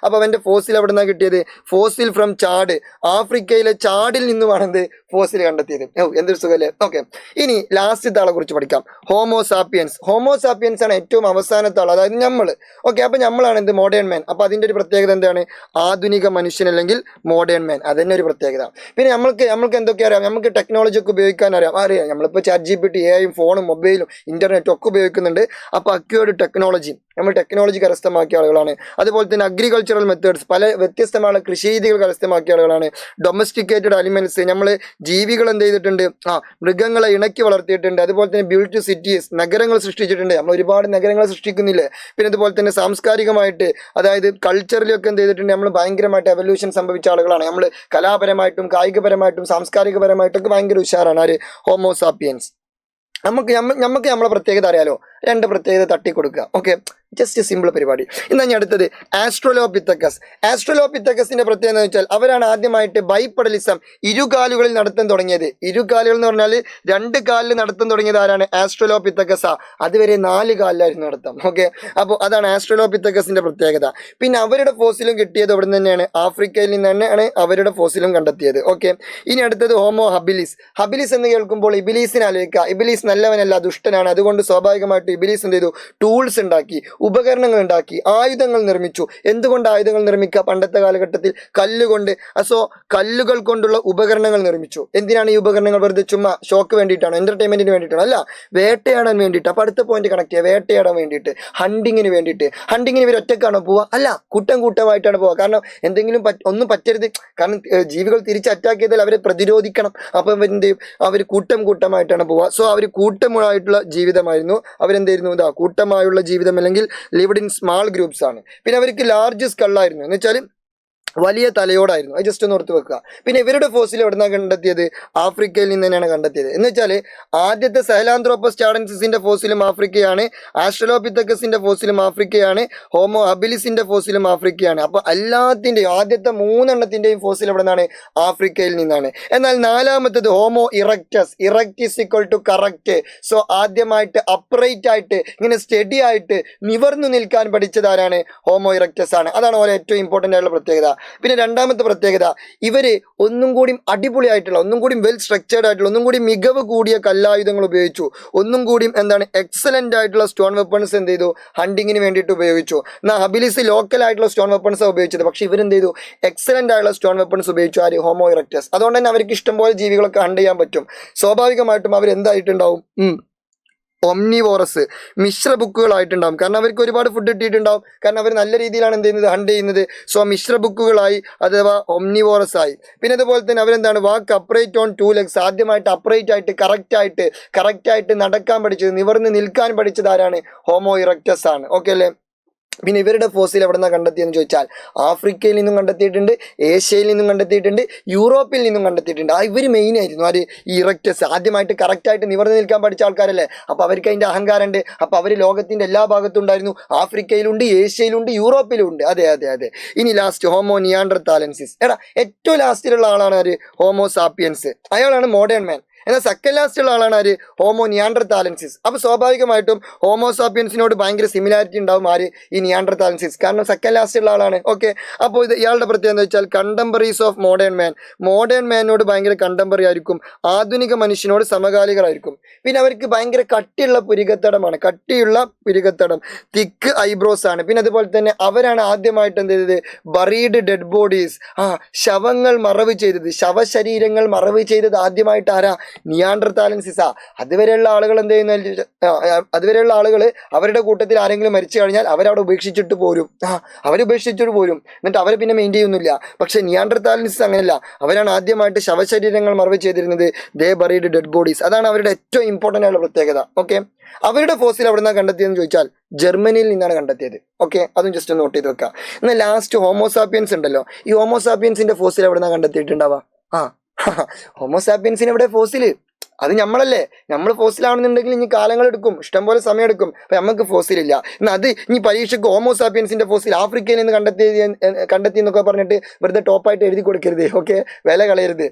അപ്പൊ അവന്റെ ഫോസിൽ എവിടെ നിന്നാണ് കിട്ടിയത്, ഫോസിൽ ഫ്രം ചാഡ്, ആഫ്രിക്കയിലെ ചാഡിൽ നിന്നുമാണ് എന്ത് ഫോസിൽ കണ്ടെത്തിയത്. എന്തൊരു സുഖല്ലേ. ഓക്കെ, ഇനി ലാസ്റ്റത്തെ ആളെ കുറിച്ച് പഠിക്കാം, ഹോമോസാപ്പിയൻസ് ആണ് ഏറ്റവും അവസാനത്തെ ആൾ, അതായത് നമ്മൾ. ഓക്കെ, അപ്പൊ നമ്മളാണ് എന്ത്, മോഡേൺ മാൻ. അപ്പൊ അതിന്റെ ഒരു പ്രത്യേകത എന്താണ്, ആധുനിക മനുഷ്യൻ അല്ലെങ്കിൽ മോഡേൺ മാൻ, അതന്നെ ഒരു പ്രത്യേകത. പിന്നെ നമ്മൾക്ക് എന്തൊക്കെ അറിയാം, നമുക്ക് ടെക്നോളജി ഒക്കെ ഉപയോഗിക്കാൻ അറിയാം. നമ്മളിപ്പോൾ ChatGPT, AI, ഫോണും മൊബൈലും ഇന്റർനെറ്റും ഒക്കെ ഉപയോഗിക്കുന്നുണ്ട്. അപ്പൊ അക്വേർഡ് ടെക്നോളജി, നമ്മൾ ടെക്നോളജി കരസ്ഥമാക്കിയ ആളുകളാണ്. അതുപോലെ തന്നെ അഗ്രികൾച്ചറൽ മെത്തേഡ്സ്, പല വ്യത്യസ്തമായ കൃഷി രീതികൾ കരസ്ഥമാക്കിയ ആളുകളാണ്. ഡൊമസ്റ്റിക്കേറ്റഡ് അനിമൽസ്, നമ്മൾ ജീവികൾ എന്ത് ചെയ്തിട്ടുണ്ട്, മൃഗങ്ങളെ ഇണക്കി വളർത്തിയിട്ടുണ്ട്. അതുപോലെ തന്നെ ബ്യൂട്ടി സിറ്റീസ്, നഗരങ്ങൾ സൃഷ്ടിച്ചിട്ടുണ്ട്. നമ്മൾ ഒരുപാട് നഗരങ്ങൾ സൃഷ്ടിക്കുന്നില്ലേ. പിന്നെ അതുപോലെ തന്നെ സാംസ്കാരികമായിട്ട്, അതായത് കൾച്ചറിലൊക്കെ എന്ത് ചെയ്തിട്ടുണ്ട്, നമ്മൾ ഭയങ്കരമായിട്ട് എവല്യൂഷൻ സംഭവിച്ച ആളുകളാണ്. നമ്മൾ കലാപരമായിട്ടും കായികപരമായിട്ടും സാംസ്കാരികപരമായിട്ടൊക്കെ ഭയങ്കര ഉഷാറാണ് ആര്, ഹോമോസാപ്പിയൻസ്. നമുക്ക് നമ്മളെ പ്രത്യേകത അറിയാലോ, 2 പ്രത്യേകത തട്ടിക്കൊടുക്കുക. ഓക്കെ, ജസ്റ്റ് സിമ്പിൾ പരിപാടി. ഇന്നാ ഞാൻ അടുത്തത് ആസ്ട്രലോപിത്തക്കസിന്റെ പ്രത്യേകത എന്ന് വെച്ചാൽ അവരാണ് ആദ്യമായിട്ട് ബൈപ്പഡലിസം, ഇരുകാലുകളിൽ നടത്താൻ തുടങ്ങിയത്. ഇരുകാലുകൾ എന്ന് പറഞ്ഞാൽ 2 കാലിൽ നടത്താൻ തുടങ്ങിയത് ആരാണ്, ആസ്ട്രലോപിത്തക്കസ. അതുവരെ 4 കാലിലായിരുന്നു നടത്താം. ഓക്കെ, അപ്പോൾ അതാണ് ആസ്ട്രലോപിത്തക്കസിന്റെ പ്രത്യേകത. പിന്നെ അവരുടെ ഫോസിലും കിട്ടിയത് അവിടെ നിന്ന് തന്നെയാണ്, ആഫ്രിക്കയിൽ നിന്ന് തന്നെയാണ് അവരുടെ ഫോസിലും കണ്ടെത്തിയത്. ഓക്കെ, ഇനി അടുത്തത് ഹോമോ ഹബിലിസ്. ഹബിലിസ് എന്ന് കേൾക്കുമ്പോൾ ഇബിലീസിനെ ആലോചിക്കുക. ഇബിലീസ് നല്ലവനല്ല, ദുഷ്ടനാണ്. അതുകൊണ്ട് സ്വാഭാവികമായിട്ട് ഇബിലീസ് എന്ത് ചെയ്തു, ടൂൾസ് ഉണ്ടാക്കി, ഉപകരണങ്ങൾ ഉണ്ടാക്കി, ആയുധങ്ങൾ നിർമ്മിച്ചു. എന്തുകൊണ്ട് ആയുധങ്ങൾ നിർമ്മിക്കുക, പണ്ടത്തെ കാലഘട്ടത്തിൽ കല്ലുകൊണ്ട്. സോ കല്ലുകൾ കൊണ്ടുള്ള ഉപകരണങ്ങൾ നിർമ്മിച്ചു. എന്തിനാണ് ഈ ഉപകരണങ്ങൾ, വെറുതെ ചുമ്മാ ഷോക്ക് വേണ്ടിയിട്ടാണ്, എന്റർടൈൻമെന്റിന് വേണ്ടിയിട്ടാണ്, അല്ല, വേട്ടയാടാൻ വേണ്ടിയിട്ട്. അപ്പൊ അടുത്ത പോയിന്റ് കണക്ട് ചെയ്യുക, വേട്ടയാടാൻ വേണ്ടിയിട്ട്, ഹണ്ടിങ്ങിന് വേണ്ടിയിട്ട്. ഹണ്ടിങ്ങിന് ഇവർ ഒറ്റക്കാണോ പോവുക, അല്ല, കൂട്ടമായിട്ടാണ് പോവുക. കാരണം എന്തെങ്കിലും ഒന്നും പറ്റരുത്, കാരണം ജീവികൾ തിരിച്ച് അറ്റാക്ക് ചെയ്താൽ അവരെ പ്രതിരോധിക്കണം. അപ്പൊ എന്ത് ചെയ്യും, അവർ കൂട്ടമായിട്ടാണ് പോവുക. സോ അവർ കൂട്ടമായിട്ടുള്ള ജീവിതമായിരുന്നു, അവരെന്തായിരുന്നു, കൂട്ടമായുള്ള ജീവിതം അല്ലെങ്കിൽ ലിവ്ഡ് ഇൻ സ്മാൾ ഗ്രൂപ്പ്സ് ആണ്. പിന്നെ അവർക്ക് ലാർജ് സ്കള്ളായിരുന്നു, എന്ന് വെച്ചാൽ വലിയ തലയോടായിരുന്നു. അത് ജസ്റ്റ് ഒന്ന് ഓർത്ത് വെക്കുക. പിന്നെ ഇവരുടെ ഫോസിൽ എവിടെ നിന്നാണ് കണ്ടെത്തിയത്, ആഫ്രിക്കയിൽ നിന്ന് തന്നെയാണ് കണ്ടെത്തിയത്. എന്ന് വെച്ചാൽ ആദ്യത്തെ സെഹലാന്ത്രോപ്പസ് ചാഡൻസിന്റെ ഫോസിലും ആഫ്രിക്കയാണ്, ആസ്ട്രലോപിത്തക്കസിന്റെ ഫോസിലും ആഫ്രിക്കയാണ്, ഹോമോ ഹബിലിസിന്റെ ഫോസിലും ആഫ്രിക്കയാണ്. അപ്പൊ എല്ലാത്തിന്റെയും ആദ്യത്തെ 3 എണ്ണത്തിന്റെയും ഫോസിൽ എവിടെ നിന്നാണ്, ആഫ്രിക്കയിൽ നിന്നാണ്. എന്നാൽ നാലാമത്തത് Homo erectus. Erect equal to correct. So ആദ്യമായിട്ട് അപ്രൈറ്റ് ആയിട്ട് ഇങ്ങനെ സ്റ്റഡി ആയിട്ട് നിവർന്നു നിൽക്കാൻ പഠിച്ചത് ആരാണ്, ഹോമോ ഇറക്ടസ് ആണ്. അതാണ് ഓരോ ഏറ്റവും ഇമ്പോർട്ടൻ്റ് ആയിട്ടുള്ള പ്രത്യേകത. പിന്നെ രണ്ടാമത്തെ പ്രത്യേകത, ഇവര് ഒന്നും കൂടി അടിപൊളിയായിട്ടുള്ള, ഒന്നും കൂടി വെൽ സ്ട്രക്ചേർഡ് ആയിട്ടുള്ള, ഒന്നും കൂടി മികവ് കൂടിയ കല്ലായുധങ്ങൾ ഉപയോഗിച്ചു. ഒന്നും കൂടി എന്താണ്, എക്സലന്റ് ആയിട്ടുള്ള സ്റ്റോൺ വെപ്പൺസ് എന്ത് ചെയ്തു, ഹണ്ടിങ്ങിന് വേണ്ടിയിട്ട് ഉപയോഗിച്ചു. എന്നാൽ ഹബിലിസ് ലോക്കൽ ആയിട്ടുള്ള സ്റ്റോൺ വെപ്പൺസാണ് ഉപയോഗിച്ചത്. പക്ഷെ ഇവരെന്ത് ചെയ്തു, എക്സലന്റ് ആയിട്ടുള്ള സ്റ്റോൺ വെപ്പൺസ് ഉപയോഗിച്ചു. ആര്, ഹോമോ ഇറക്ടസ്. അതുകൊണ്ട് തന്നെ അവർക്ക് ഇഷ്ടംപോലെ ജീവികളൊക്കെ ഹണ്ട് ചെയ്യാൻ പറ്റും. സ്വാഭാവികമായിട്ടും അവരെന്തായിട്ടുണ്ടാവും, ഒംനിവോറസ്, മിശ്ര ബുക്കുകളായിട്ടുണ്ടാവും. കാരണം അവർക്ക് ഒരുപാട് ഫുഡ് കിട്ടിയിട്ടുണ്ടാവും. കാരണം അവർ നല്ല രീതിയിലാണ് എന്ത് ചെയ്യുന്നത്, ഹണ്ട് ചെയ്യുന്നത്. സോ മിശ്ര ബുക്കുകളായി അഥവാ ഒംനിവോറസ് ആയി. പിന്നെ അതുപോലെ തന്നെ അവരെന്താണ്, വാക്ക് അപ്രൈറ്റ് ഓൺ 2 legs. ആദ്യമായിട്ട് അപ്രൈറ്റ് ആയിട്ട് കറക്റ്റായിട്ട് നടക്കാൻ പഠിച്ചത്, നിവർന്ന് നിൽക്കാൻ പഠിച്ചത് ആരാണ്, ഹോമോ ഇറക്ടസ് ആണ്. ഓക്കെ അല്ലേ. പിന്നെ ഇവരുടെ ഫോസിൽ എവിടെ നിന്നാണ് കണ്ടെത്തിയെന്ന് ചോദിച്ചാൽ ആഫ്രിക്കയിൽ നിന്നും കണ്ടെത്തിയിട്ടുണ്ട്, ഏഷ്യയിൽ നിന്നും കണ്ടെത്തിയിട്ടുണ്ട്, യൂറോപ്പിൽ നിന്നും കണ്ടെത്തിയിട്ടുണ്ട്. ഇവർ മെയിൻ ആയിരുന്നു ആര്, ഈ ഇറക്ടസ്. ആദ്യമായിട്ട് കറക്റ്റായിട്ട് നിവർന്ന് നിൽക്കാൻ പഠിച്ച ആൾക്കാരല്ലേ. അപ്പോൾ അവർക്ക് അതിൻ്റെ അഹങ്കാരമുണ്ട്. അപ്പോൾ അവർ ലോകത്തിൻ്റെ എല്ലാ ഭാഗത്തും ഉണ്ടായിരുന്നു. ആഫ്രിക്കയിലുണ്ട്, ഏഷ്യയിലുണ്ട്, യൂറോപ്പിലുണ്ട്. അതെ. ഇനി ലാസ്റ്റ് ഹോമോ നിയാണ്ടർതാലൻസിസ്. ഏറ്റവും ലാസ്റ്റിലുള്ള ആളാണ് ആര്, ഹോമോ സാപ്പിയൻസ്. അയാളാണ് മോഡേൺ മാൻ. എന്നാൽ സെക്കൻഡ് ലാസ്റ്റുള്ള ആളാണ് ആര്, ഹോമോ നിയാണ്ടർതാലൻസിസ്. അപ്പോൾ സ്വാഭാവികമായിട്ടും ഹോമോസാപ്പിയൻസിനോട് ഭയങ്കര സിമിലാരിറ്റി ഉണ്ടാവും ആര്, ഈ നിയാണ്ടർതാലൻസിസ്. കാരണം സെക്കൻഡ് ലാസ്റ്റുള്ള ആളാണ്. ഓക്കെ, അപ്പോൾ ഇയാളുടെ പ്രത്യേകത എന്ന് വെച്ചാൽ കണ്ടംപറീസ് ഓഫ് മോഡേൺ മാനോട് ഭയങ്കര കണ്ടംപററി ആയിരിക്കും, ആധുനിക മനുഷ്യനോട് സമകാലികളായിരിക്കും. പിന്നെ അവർക്ക് ഭയങ്കര കട്ടിയുള്ള പുരികത്തടം, തിക്ക് ഐബ്രോസ് ആണ്. പിന്നെ അതുപോലെ തന്നെ അവരാണ് ആദ്യമായിട്ട് എന്ത് ചെയ്തത്, ബറീഡ് ഡെഡ് ബോഡീസ്, ശവങ്ങൾ മറവ് ചെയ്തത്, ശവശരീരങ്ങൾ മറവ് ചെയ്തത് ആദ്യമായിട്ട് ആരാ, നിയാണ്ടർതാലൻസിസാ. അതുവരെയുള്ള ആളുകൾ എന്ത് ചെയ്യുന്ന, അതുവരെയുള്ള ആളുകൾ അവരുടെ കൂട്ടത്തിൽ ആരെങ്കിലും മരിച്ചു കഴിഞ്ഞാൽ അവരവിടെ ഉപേക്ഷിച്ചിട്ട് പോരും. അവരുപേക്ഷിച്ചിട്ട് പോരും, എന്നിട്ട് അവരെ പിന്നെ മെയിൻ ചെയ്യുന്നില്ല. പക്ഷെ നിയാണ്ടർതാലൻസിസ് അങ്ങനെയല്ല. അവരാണ് ആദ്യമായിട്ട് ശവശരീരങ്ങൾ മറവ് ചെയ്തിരുന്നത്. ദേ ബറീഡ് ഡെഡ് ബോഡീസ്. അതാണ് അവരുടെ ഏറ്റവും ഇമ്പോർട്ടൻ്റ് ആയിട്ടുള്ള പ്രത്യേകത. ഓക്കെ, അവരുടെ ഫോസിൽ എവിടെ നിന്നാണ് കണ്ടെത്തിയതെന്ന് ചോദിച്ചാൽ ജർമ്മനിയിൽ നിന്നാണ് കണ്ടെത്തിയത്. ഓക്കെ, അതും ജസ്റ്റ് ഒന്ന് നോട്ട് ചെയ്ത് വെക്കുക. എന്നാൽ ലാസ്റ്റ് ഹോമോസാപ്പിയൻസ് ഉണ്ടല്ലോ, ഈ ഹോമോസാപ്പിയൻസിന്റെ ഫോസിൽ എവിടെ നിന്നാണ് കണ്ടെത്തിയിട്ടുണ്ടാവുക? ഹോമോസാപ്പിയൻസിന് എവിടെ ഫോസില്? അത് നമ്മളല്ലേ. നമ്മൾ ഫോസിലാണെന്നുണ്ടെങ്കിൽ ഇനി കാലങ്ങൾ എടുക്കും, ഇഷ്ടംപോലെ സമയം എടുക്കും. അപ്പൊ നമുക്ക് ഫോസിലില്ല. എന്നാൽ അത് ഇനി പരീക്ഷയ്ക്ക് ഹോമോസാപ്പിയൻസിന്റെ ഫോസിൽ ആഫ്രിക്കയിൽ നിന്ന് കണ്ടെത്തി എന്നൊക്കെ പറഞ്ഞിട്ട് വെറുതെ ടോപ്പായിട്ട് എഴുതി കൊടുക്കരുത്. ഓക്കെ, വില കളയരുത്.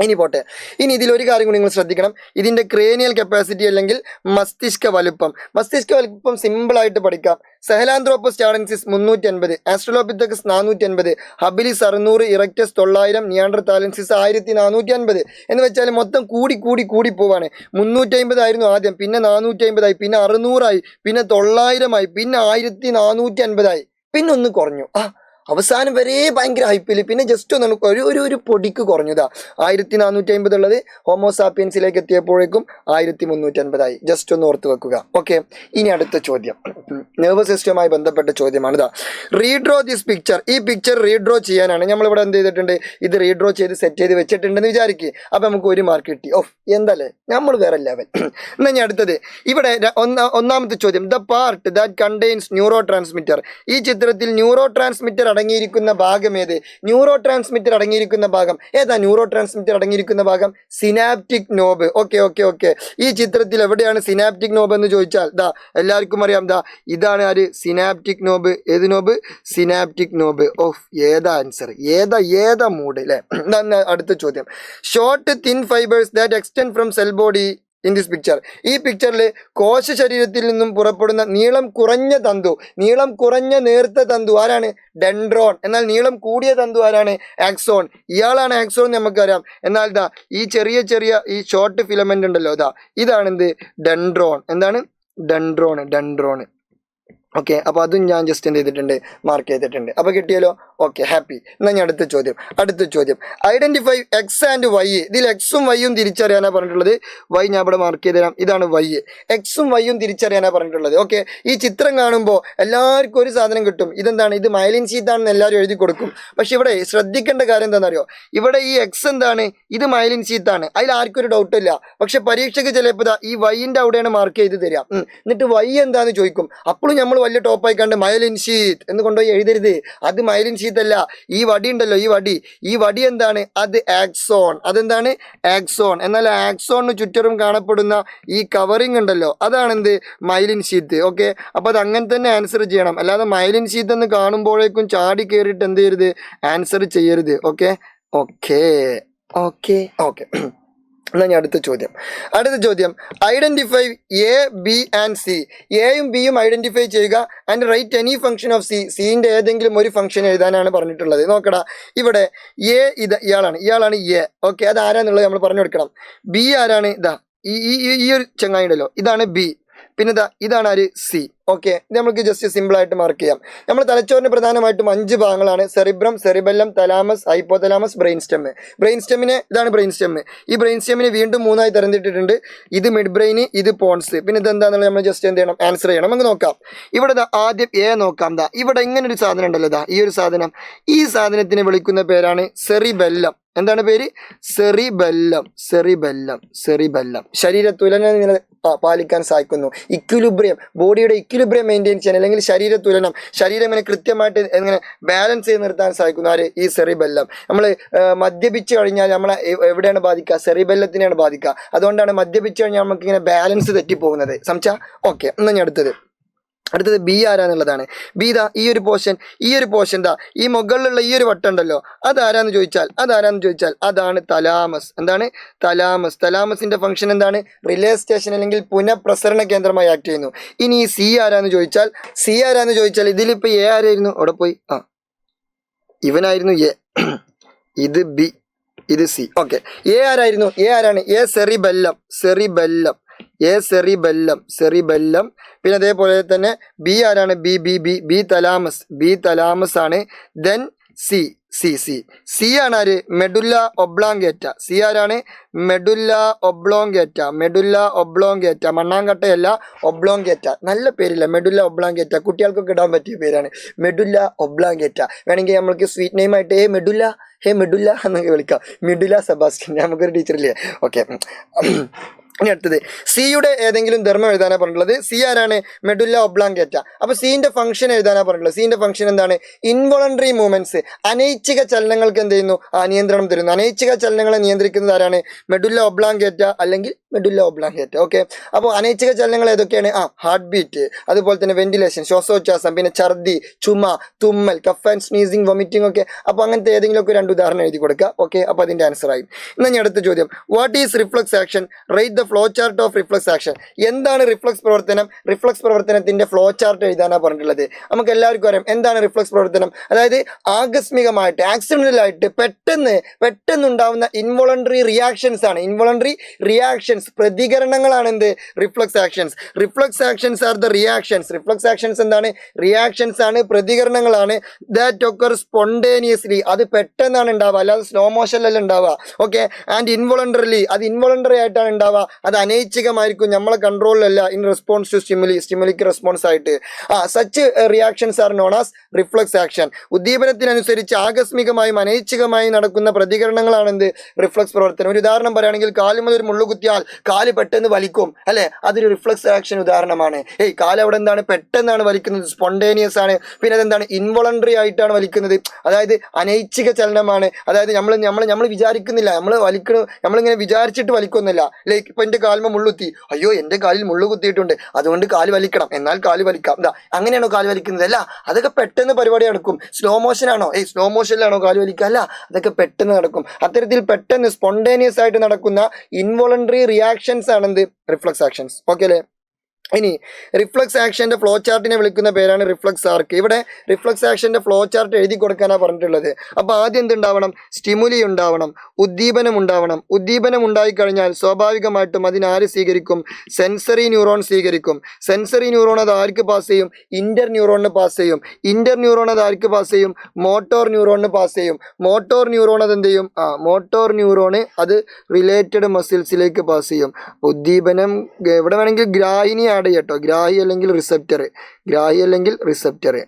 ഇനി പോട്ടെ. ഇനി ഇതിലൊരു കാര്യം കൂടി നിങ്ങൾ ശ്രദ്ധിക്കണം. ഇതിന്റെ ക്രേനിയൽ കപ്പാസിറ്റി അല്ലെങ്കിൽ മസ്തിഷ്ക വലുപ്പം. മസ്തിഷ്ക വലുപ്പം സിമ്പിൾ ആയിട്ട് പഠിക്കാം. സഹലാന്ത്രോപ്പസ് ചാഡൻസിസ് 350, ആസ്ട്രലോപിത്തക്കസ് 450, ഹബിലിസ് 600, ഇറക്ടസ് 900, നിയാണ്ടർതാലൻസിസ് 1450 എന്ന് വെച്ചാൽ മൊത്തം കൂടി പോവാണ്. 350 ആയിരുന്നു ആദ്യം, പിന്നെ 450 ആയി, പിന്നെ 600 ആയി, പിന്നെ 900 ആയി, പിന്നെ 1450 ആയി, പിന്നെ ഒന്ന് കുറഞ്ഞു. അവസാനം വരെ ഭയങ്കര ഹൈപ്പിൽ, പിന്നെ ജസ്റ്റ് ഒന്ന് ഒരു പൊടിക്ക് കുറഞ്ഞതാ. 1450 ഉള്ളത് ഹോമോസാപ്പിയൻസിലേക്ക് എത്തിയപ്പോഴേക്കും 1350 ആയി. ജസ്റ്റ് ഒന്ന് ഓർത്ത് വെക്കുക. ഓക്കെ, ഇനി അടുത്ത ചോദ്യം നെർവസ് സിസ്റ്റവുമായി ബന്ധപ്പെട്ട ചോദ്യമാണ്. ഇതാ, റീഡ്രോ ദിസ് പിക്ചർ. ഈ പിക്ചർ റീഡ്രോ ചെയ്യാനാണ് നമ്മളിവിടെ എന്ത് ചെയ്തിട്ടുണ്ട്, ഇത് റീഡ്രോ ചെയ്ത് സെറ്റ് ചെയ്ത് വെച്ചിട്ടുണ്ടെന്ന് വിചാരിക്കുക. അപ്പൊ നമുക്ക് 1 മാർക്ക് കിട്ടി. എന്തല്ലേ, നമ്മൾ വേറെ ലെവൽ. എന്നാ ഞാൻ അടുത്തത്, ഇവിടെ ഒന്നാമത്തെ ചോദ്യം, the part that contains neuro transmitter. ഈ ചിത്രത്തിൽ ന്യൂറോ ട്രാൻസ്മിറ്റർ അടങ്ങിയിരിക്കുന്ന ഭാഗം ഏത്? ന്യൂറോ ട്രാൻസ്മിറ്റർ അടങ്ങിയിരിക്കുന്ന ഭാഗം ഏതാ? ന്യൂറോ ട്രാൻസ്മിറ്റർ അടങ്ങിയിരിക്കുന്ന ഭാഗം സിനാപ്റ്റിക് നോബ്. ഓക്കെ. ഈ ചിത്രത്തിൽ എവിടെയാണ് സിനാപ്റ്റിക് നോബ് എന്ന് ചോദിച്ചാൽ ദാ എല്ലാവർക്കും അറിയാം, ദാ ഇതാണ് ആര്? Synaptic knob. ഏത് നോബ്? Synaptic knob. ഏതാ ആൻസർ? ഏതാ മൂഡ് അല്ലേ? അടുത്ത ചോദ്യം, short thin fibres that extend from cell body in this picture. ഈ പിക്ചറിൽ കോശ ശരീരത്തിൽ നിന്നും പുറപ്പെടുന്ന നീളം കുറഞ്ഞ നേർത്ത തന്തു ആരാണ്? ഡെൻഡ്രോൺ. എന്നാൽ നീളം കൂടിയ തന്തു ആരാണ്? ആക്സോൺ. ഇയാളാണ് ആക്സോൺ നമുക്കറിയാം. എന്നാൽ ഇതാ ഈ ചെറിയ ഈ ഷോർട്ട് ഫിലമെന്റ് ഉണ്ടല്ലോ, ഇതാണ് എന്ത്? ഡെൻഡ്രോൺ. എന്താണ്? ഡെൻഡ്രോൺ. ഓക്കെ, അപ്പോൾ അതും ഞാൻ ജസ്റ്റ് എന്ത് ചെയ്തിട്ടുണ്ട്? മാർക്ക് ചെയ്തിട്ടുണ്ട്. അപ്പോൾ കിട്ടിയല്ലോ. Okay, happy. എന്നാൽ ഞാൻ അടുത്ത ചോദ്യം, ഐഡന്റിഫൈ എക്സ് ആൻഡ് വൈ. ഇതിൽ എക്സും വൈയും തിരിച്ചറിയാനാണ് പറഞ്ഞിട്ടുള്ളത്. വൈ ഞാൻ ഇവിടെ മാർക്ക് ചെയ്ത് തരാം. ഇതാണ് വൈ. എക്സും വൈയും തിരിച്ചറിയാനാണ് പറഞ്ഞിട്ടുള്ളത്. ഓക്കെ, ഈ ചിത്രം കാണുമ്പോൾ എല്ലാവർക്കും ഒരു സാധനം കിട്ടും. ഇതെന്താണ്? ഇത് മൈലിൻ ഷീറ്റ് ആണെന്ന് എല്ലാവരും എഴുതി കൊടുക്കും. പക്ഷെ ഇവിടെ ശ്രദ്ധിക്കേണ്ട കാര്യം എന്താണെന്നറിയോ? ഇവിടെ ഈ എക്സ് എന്താണ്? ഇത് മൈലിൻ ഷീറ്റ് ആണ്. അതിൽ ആർക്കും ഒരു ഡൗട്ടും ഇല്ല. പക്ഷെ പരീക്ഷയ്ക്ക് ചിലപ്പോൾ ഈ വൈൻ്റെ അവിടെയാണ് മാർക്ക് ചെയ്ത് തരിക. എന്നിട്ട് വൈ എന്താന്ന് ചോദിക്കും. അപ്പോഴും നമ്മൾ വലിയ ടോപ്പായി കണ്ട് മൈലിൻ ഷീറ്റ് എന്ന് കൊണ്ടുപോയി എഴുതരുത്. അത് മൈലിൻ ഷീറ്റ് അല്ല. ഈ വടി ഉണ്ടല്ലോ, ഈ വടി എന്താണ്? അത് ആക്സോൺ. അതെന്താണ്? ആക്സോൺ. എന്നാൽ ആക്സോണിന് ചുറ്ററും കാണപ്പെടുന്ന ഈ കവറിങ് ഉണ്ടല്ലോ, അതാണ് എന്ത്? Myelin sheet. ഓക്കെ, അപ്പോൾ അത് അങ്ങനെ തന്നെ ആൻസർ ചെയ്യണം. അല്ലാതെ മൈലിൻ ഷീറ്റ് എന്ന് കാണുമ്പോഴേക്കും ചാടി കയറിയിട്ട് എന്ത് ചെയ്യരുത്? ആൻസർ ചെയ്യരുത്. ഓക്കെ. എന്നാൽ ഞാൻ അടുത്ത ചോദ്യം, identify A, B and C. എയും ബിയും ഐഡന്റിഫൈ ചെയ്യുക and write any function of C. സിന്റെ ഏതെങ്കിലും ഒരു ഫംഗ്ഷൻ എഴുതാനാണ് പറഞ്ഞിട്ടുള്ളത്. നോക്കടാ, ഇവിടെ എ ഇയാളാണ് എ. ഓക്കെ, അത് ആരാന്നുള്ളത് നമ്മൾ പറഞ്ഞു കൊടുക്കണം. ബി ആരാണ്? ഈ ഒരു ചങ്ങായി ഉണ്ടല്ലോ, ഇതാണ് ബി. പിന്നെ ഇതാണ് ആര്? സി. ഓക്കെ, ഇത് നമുക്ക് ജസ്റ്റ് സിമ്പിൾ ആയിട്ട് മാർക്ക് ചെയ്യാം. നമ്മൾ തലച്ചോറിന് പ്രധാനമായിട്ടും 5 ഭാഗങ്ങളാണ്: cerebrum, cerebellum, thalamus, hypothalamus, brain സ്റ്റെമ്മിന് ഇതാണ് ബ്രെയിൻ സ്റ്റെം. ഈ ബ്രെയിൻ സ്റ്റെമ്മിനെ വീണ്ടും 3ആയി തരംതിട്ടിട്ടുണ്ട്. ഇത് മിഡ് ബ്രെയിൻ, ഇത് പോൺസ്. പിന്നെ ഇതെന്താണെന്നുള്ളത് നമ്മൾ ജസ്റ്റ് എന്ത് ചെയ്യണം? ആൻസർ ചെയ്യണം. നമുക്ക് നോക്കാം. ഇവിടെ ആദ്യം എ നോക്കാം. ഇവിടെ ഇങ്ങനെ ഒരു സാധനം ഉണ്ടല്ലോ, ഈ ഒരു സാധനം. ഈ സാധനത്തിനെ വിളിക്കുന്ന പേരാണ് സെറിബെല്ലം. എന്താണ് പേര്? സെറിബെല്ലം. ശരീര തുലനം പാലിക്കാൻ സഹായിക്കുന്നു. ഇക്വിലിബ്രിയം, ബോഡിയുടെ ഇക്വിലിബ്രിയം മെയിൻറ്റെയിൻ ചെയ്യാൻ, അല്ലെങ്കിൽ ശരീര തുലനം, ശരീരം ഇങ്ങനെ കൃത്യമായിട്ട് എങ്ങനെ ബാലൻസ് ചെയ്ത് നിർത്താൻ സഹായിക്കുന്നു ആര്? ഈ സെറിബെല്ലം. നമ്മൾ മദ്യപിച്ച് കഴിഞ്ഞാൽ നമ്മളെ എവിടെയാണ് ബാധിക്കുക? സെറിബെല്ലത്തിനെയാണ് ബാധിക്കുക. അതുകൊണ്ടാണ് മദ്യപിച്ച് കഴിഞ്ഞാൽ നമുക്ക് ഇങ്ങനെ ബാലൻസ് തെറ്റിപ്പോകുന്നത്. സംശയ? ഓക്കെ, എന്നാൽ ഞാൻ അടുത്തത് ബി ആരാന്നുള്ളതാണ്. ബി ഈ ഒരു പോർഷൻ ഈ മുകളിലുള്ള ഈ ഒരു വട്ടം ഉണ്ടല്ലോ, അതാരാന്ന് ചോദിച്ചാൽ അതാണ് തലാമസ്. എന്താണ്? തലാമസിന്റെ ഫംഗ്ഷൻ എന്താണ്? റിലേ സ്റ്റേഷൻ അല്ലെങ്കിൽ പുനഃപ്രസരണ കേന്ദ്രമായി ആക്ട് ചെയ്യുന്നു. ഇനി ഈ സി ആരാന്ന് ചോദിച്ചാൽ ഇതിലിപ്പോ എ ആരായിരുന്നു? അവിടെ പോയി ഇവനായിരുന്നു എ, ഇത് ബി, ഇത് സി. ഓക്കെ, എ ആരായിരുന്നു? ആരാണ്? സെറിബെല്ലം. പിന്നെ അതേപോലെ തന്നെ ബി ആരാണ്? ബി തലാമസ് ആണ്. Then C C C C ആണ് ആര്? Medulla oblongata. സി ആരാണ്? Medulla oblongata. മെഡുല്ല ഒബ്ലോങ്കേറ്റ, മണ്ണാങ്കട്ടയല്ല, ഒബ്ലോങ്കേറ്റ. നല്ല പേരില്ല, മെഡുല്ല ഒബ്ലോങ്കേറ്റ. കുട്ടികൾക്കൊക്കെ ഇടാൻ പറ്റിയ പേരാണ് മെഡുല്ല ഒബ്ലോങ്കേറ്റ. വേണമെങ്കിൽ നമ്മൾക്ക് സ്വീറ്റ് നെയിം ആയിട്ട് മെഡുല്ല, മെഡുല്ല എന്നൊക്കെ വിളിക്കാം. മെഡുല്ല സെബാസ്റ്റ്യൻ, നമുക്കൊരു ടീച്ചറില്ലേ? ഓക്കെ. ഇനി അടുത്തത് സിയുടെ ഏതെങ്കിലും ധർമ്മം എഴുതാനാണ് പറഞ്ഞിട്ടുള്ളത്. സി ആരാണ്? Medulla oblongata. അപ്പൊ സിന്റെ ഫംഗ്ഷൻ എഴുതാനാണ് പറഞ്ഞിട്ടുള്ളത്. സിന്റെ ഫംഗ്ഷൻ എന്താണ്? ഇൻവോളണ്ടറി മൂവ്മെന്റ്സ്, അനൈച്ഛിക ചലനങ്ങൾക്ക് എന്ത് ചെയ്യുന്നു? നിയന്ത്രണം തരുന്നു. അനൈച്ഛിക ചലനങ്ങളെ നിയന്ത്രിക്കുന്നത് ആരാണ്? മെഡുല്ല ഒബ്ലോങ്കേറ്റ അല്ലെങ്കിൽ മെഡുല്ല ഒബ്ലോങ്കേറ്റ. ഓക്കെ. അപ്പോൾ അനൈച്ഛിക ചലനങ്ങൾ ഏതൊക്കെയാണ്? ഹാർട്ട് ബീറ്റ്, അതുപോലെ തന്നെ വെന്റിലേഷൻ, ശ്വാസോച്ഛ്വാസം, പിന്നെ ഛർദി, ചുമ, തുമ്മൽ, കഫ് ആൻഡ് സ്നീസിങ്, വൊമിറ്റിംഗ് ഒക്കെ. അപ്പോൾ അങ്ങനത്തെ ഏതെങ്കിലും ഒക്കെ 2 ഉദാഹരണം എഴുതി കൊടുക്കുക. ഓക്കെ. അപ്പോൾ അതിന്റെ ആൻസർ ആയി. ഇനി അടുത്ത ചോദ്യം, what is reflux action? Write the flow chart of reflux action. എന്താണ് റിഫ്ലക്സ് പ്രവർത്തനം? റിഫ്ലക്സ് പ്രവർത്തനത്തിന്റെ ഫ്ലോ ചാർട്ട് എഴുതാനാണ് പറഞ്ഞിട്ടുള്ളത്. നമുക്ക് എല്ലാവർക്കും അറിയാം എന്താണ് റിഫ്ലക്സ് പ്രവർത്തനം. അതായത് ആകസ്മികമായിട്ട്, ആക്സിഡന്റൽ ആയിട്ട് പെട്ടെന്നുണ്ടാവുന്ന ഇൻവോളണ്ടറി റിയാക്ഷൻസ് ആണ്. ഇൻവോളണ്ടറി റിയാക്ഷൻസ്, പ്രതികരണങ്ങളാണ് എന്ത്? Reflex actions. Reflex actions are the reactions. Reflex actions എന്താണ്? റിയാക്ഷൻസ് ആണ്, പ്രതികരണങ്ങളാണ്. ദാറ്റ് ഒക്കർ സ്പോണ്ടേനിയസ്ലി, അത് പെട്ടെന്നാണ് ഉണ്ടാവുക, അല്ലാതെ സ്ലോ മോഷനിലല്ല ഉണ്ടാവുക. ഓക്കെ. ആൻഡ് ഇൻവോളണ്ടറിലി, അത് ഇൻവോളണ്ടറി ആയിട്ടാണ് ഉണ്ടാവുക, അത് അനൈച്ഛികമായിരിക്കും, നമ്മളെ കൺട്രോളിലല്ല. ഇൻ റെസ്പോൺസ് ടു സ്റ്റിമുലിക്ക് റെസ്പോൺസ് ആയിട്ട്. Such reactions are known as reflex action. ഉദ്ദീപനത്തിനനുസരിച്ച് ആകസ്മികമായും അനൈച്ഛികമായും നടക്കുന്ന പ്രതികരണങ്ങളാണ് എന്ത്? റിഫ്ലക്സ് പ്രവർത്തനം. ഒരു ഉദാഹരണം പറയുകയാണെങ്കിൽ, കാലുമൽ ഒരു മുള്ളു കുത്തിയാൽ കാല് പെട്ടെന്ന് വലിക്കും, അല്ലെ? അതൊരു റിഫ്ലക്സ് ആക്ഷൻ ഉദാഹരണമാണ്. കാല് അവിടെ എന്താണ്? പെട്ടെന്നാണ് വലിക്കുന്നത്, സ്പോണ്ടേനിയസ് ആണ്. പിന്നെ അതെന്താണ്? ഇൻവോളണ്ടറി ആയിട്ടാണ് വലിക്കുന്നത്, അതായത് അനൈച്ഛിക ചലനമാണ്. അതായത് നമ്മൾ വിചാരിക്കുന്നില്ല, നമ്മളിങ്ങനെ വിചാരിച്ചിട്ട് വലിക്കുന്നില്ല. ലൈക്ക് ഇപ്പൊ എന്റെ കാലിൽ മുള്ളുത്തി, അയ്യോ എന്റെ കാലിൽ മുള്ളു കുത്തിയിട്ടുണ്ട്, അതുകൊണ്ട് കാല് വലിക്കണം, എന്നാൽ കാല് വലിക്കാം, അങ്ങനെയാണോ കാല് വലിക്കുന്നത്? അല്ല, അതൊക്കെ പെട്ടെന്ന് പരിപാടി നടക്കും. സ്ലോ മോഷൻ ആണോ? സ്ലോ മോഷനിലാണോ കാല് വലിക്കുക? അല്ല, അതൊക്കെ പെട്ടെന്ന് നടക്കും. അത്തരത്തിൽ പെട്ടെന്ന് സ്പോണ്ടേനിയസ് ആയിട്ട് നടക്കുന്ന ഇൻവോളണ്ടറി റിയാക്ഷൻസ് ആണ് എന്ത്? Reflex actions. ഓക്കെ അല്ലേ? ഇനി റിഫ്ലക്സ് ആക്ഷന്റെ ഫ്ലോ ചാർട്ടിനെ വിളിക്കുന്ന പേരാണ് റിഫ്ലക്സ് ആർക്ക്. ഇവിടെ റിഫ്ലക്സ് ആക്ഷന്റെ ഫ്ലോ ചാർട്ട് എഴുതി കൊടുക്കാനാണ് പറഞ്ഞിട്ടുള്ളത്. അപ്പൊ ആദ്യം എന്തുണ്ടാവണം? സ്റ്റിമുലി ഉണ്ടാവണം, ഉദ്ദീപനം ഉണ്ടാവണം. ഉദ്ദീപനം ഉണ്ടായിക്കഴിഞ്ഞാൽ സ്വാഭാവികമായിട്ടും അതിനാര് സ്വീകരിക്കും? സെൻസറി ന്യൂറോൺ സ്വീകരിക്കും. സെൻസറി ന്യൂറോൺ അത് ആർക്ക് പാസ് ചെയ്യും? ഇന്റർ ന്യൂറോണിന് പാസ് ചെയ്യും. ഇന്റർ ന്യൂറോൺ അത് ആർക്ക് പാസ് ചെയ്യും? മോട്ടോർ ന്യൂറോണിന് പാസ് ചെയ്യും. മോട്ടോർ ന്യൂറോൺ അത് എന്ത് ചെയ്യും? മോട്ടോർ ന്യൂറോണ് അത് റിലേറ്റഡ് മസിൽസിലേക്ക് പാസ് ചെയ്യും. ഉദ്ദീപനം എവിടെ വേണമെങ്കിൽ ഗ്രാഹിനി ആഡ് ചെയ്യട്ടോ, ഗ്രാഹി അല്ലെങ്കിൽ റിസപ്റ്റർ.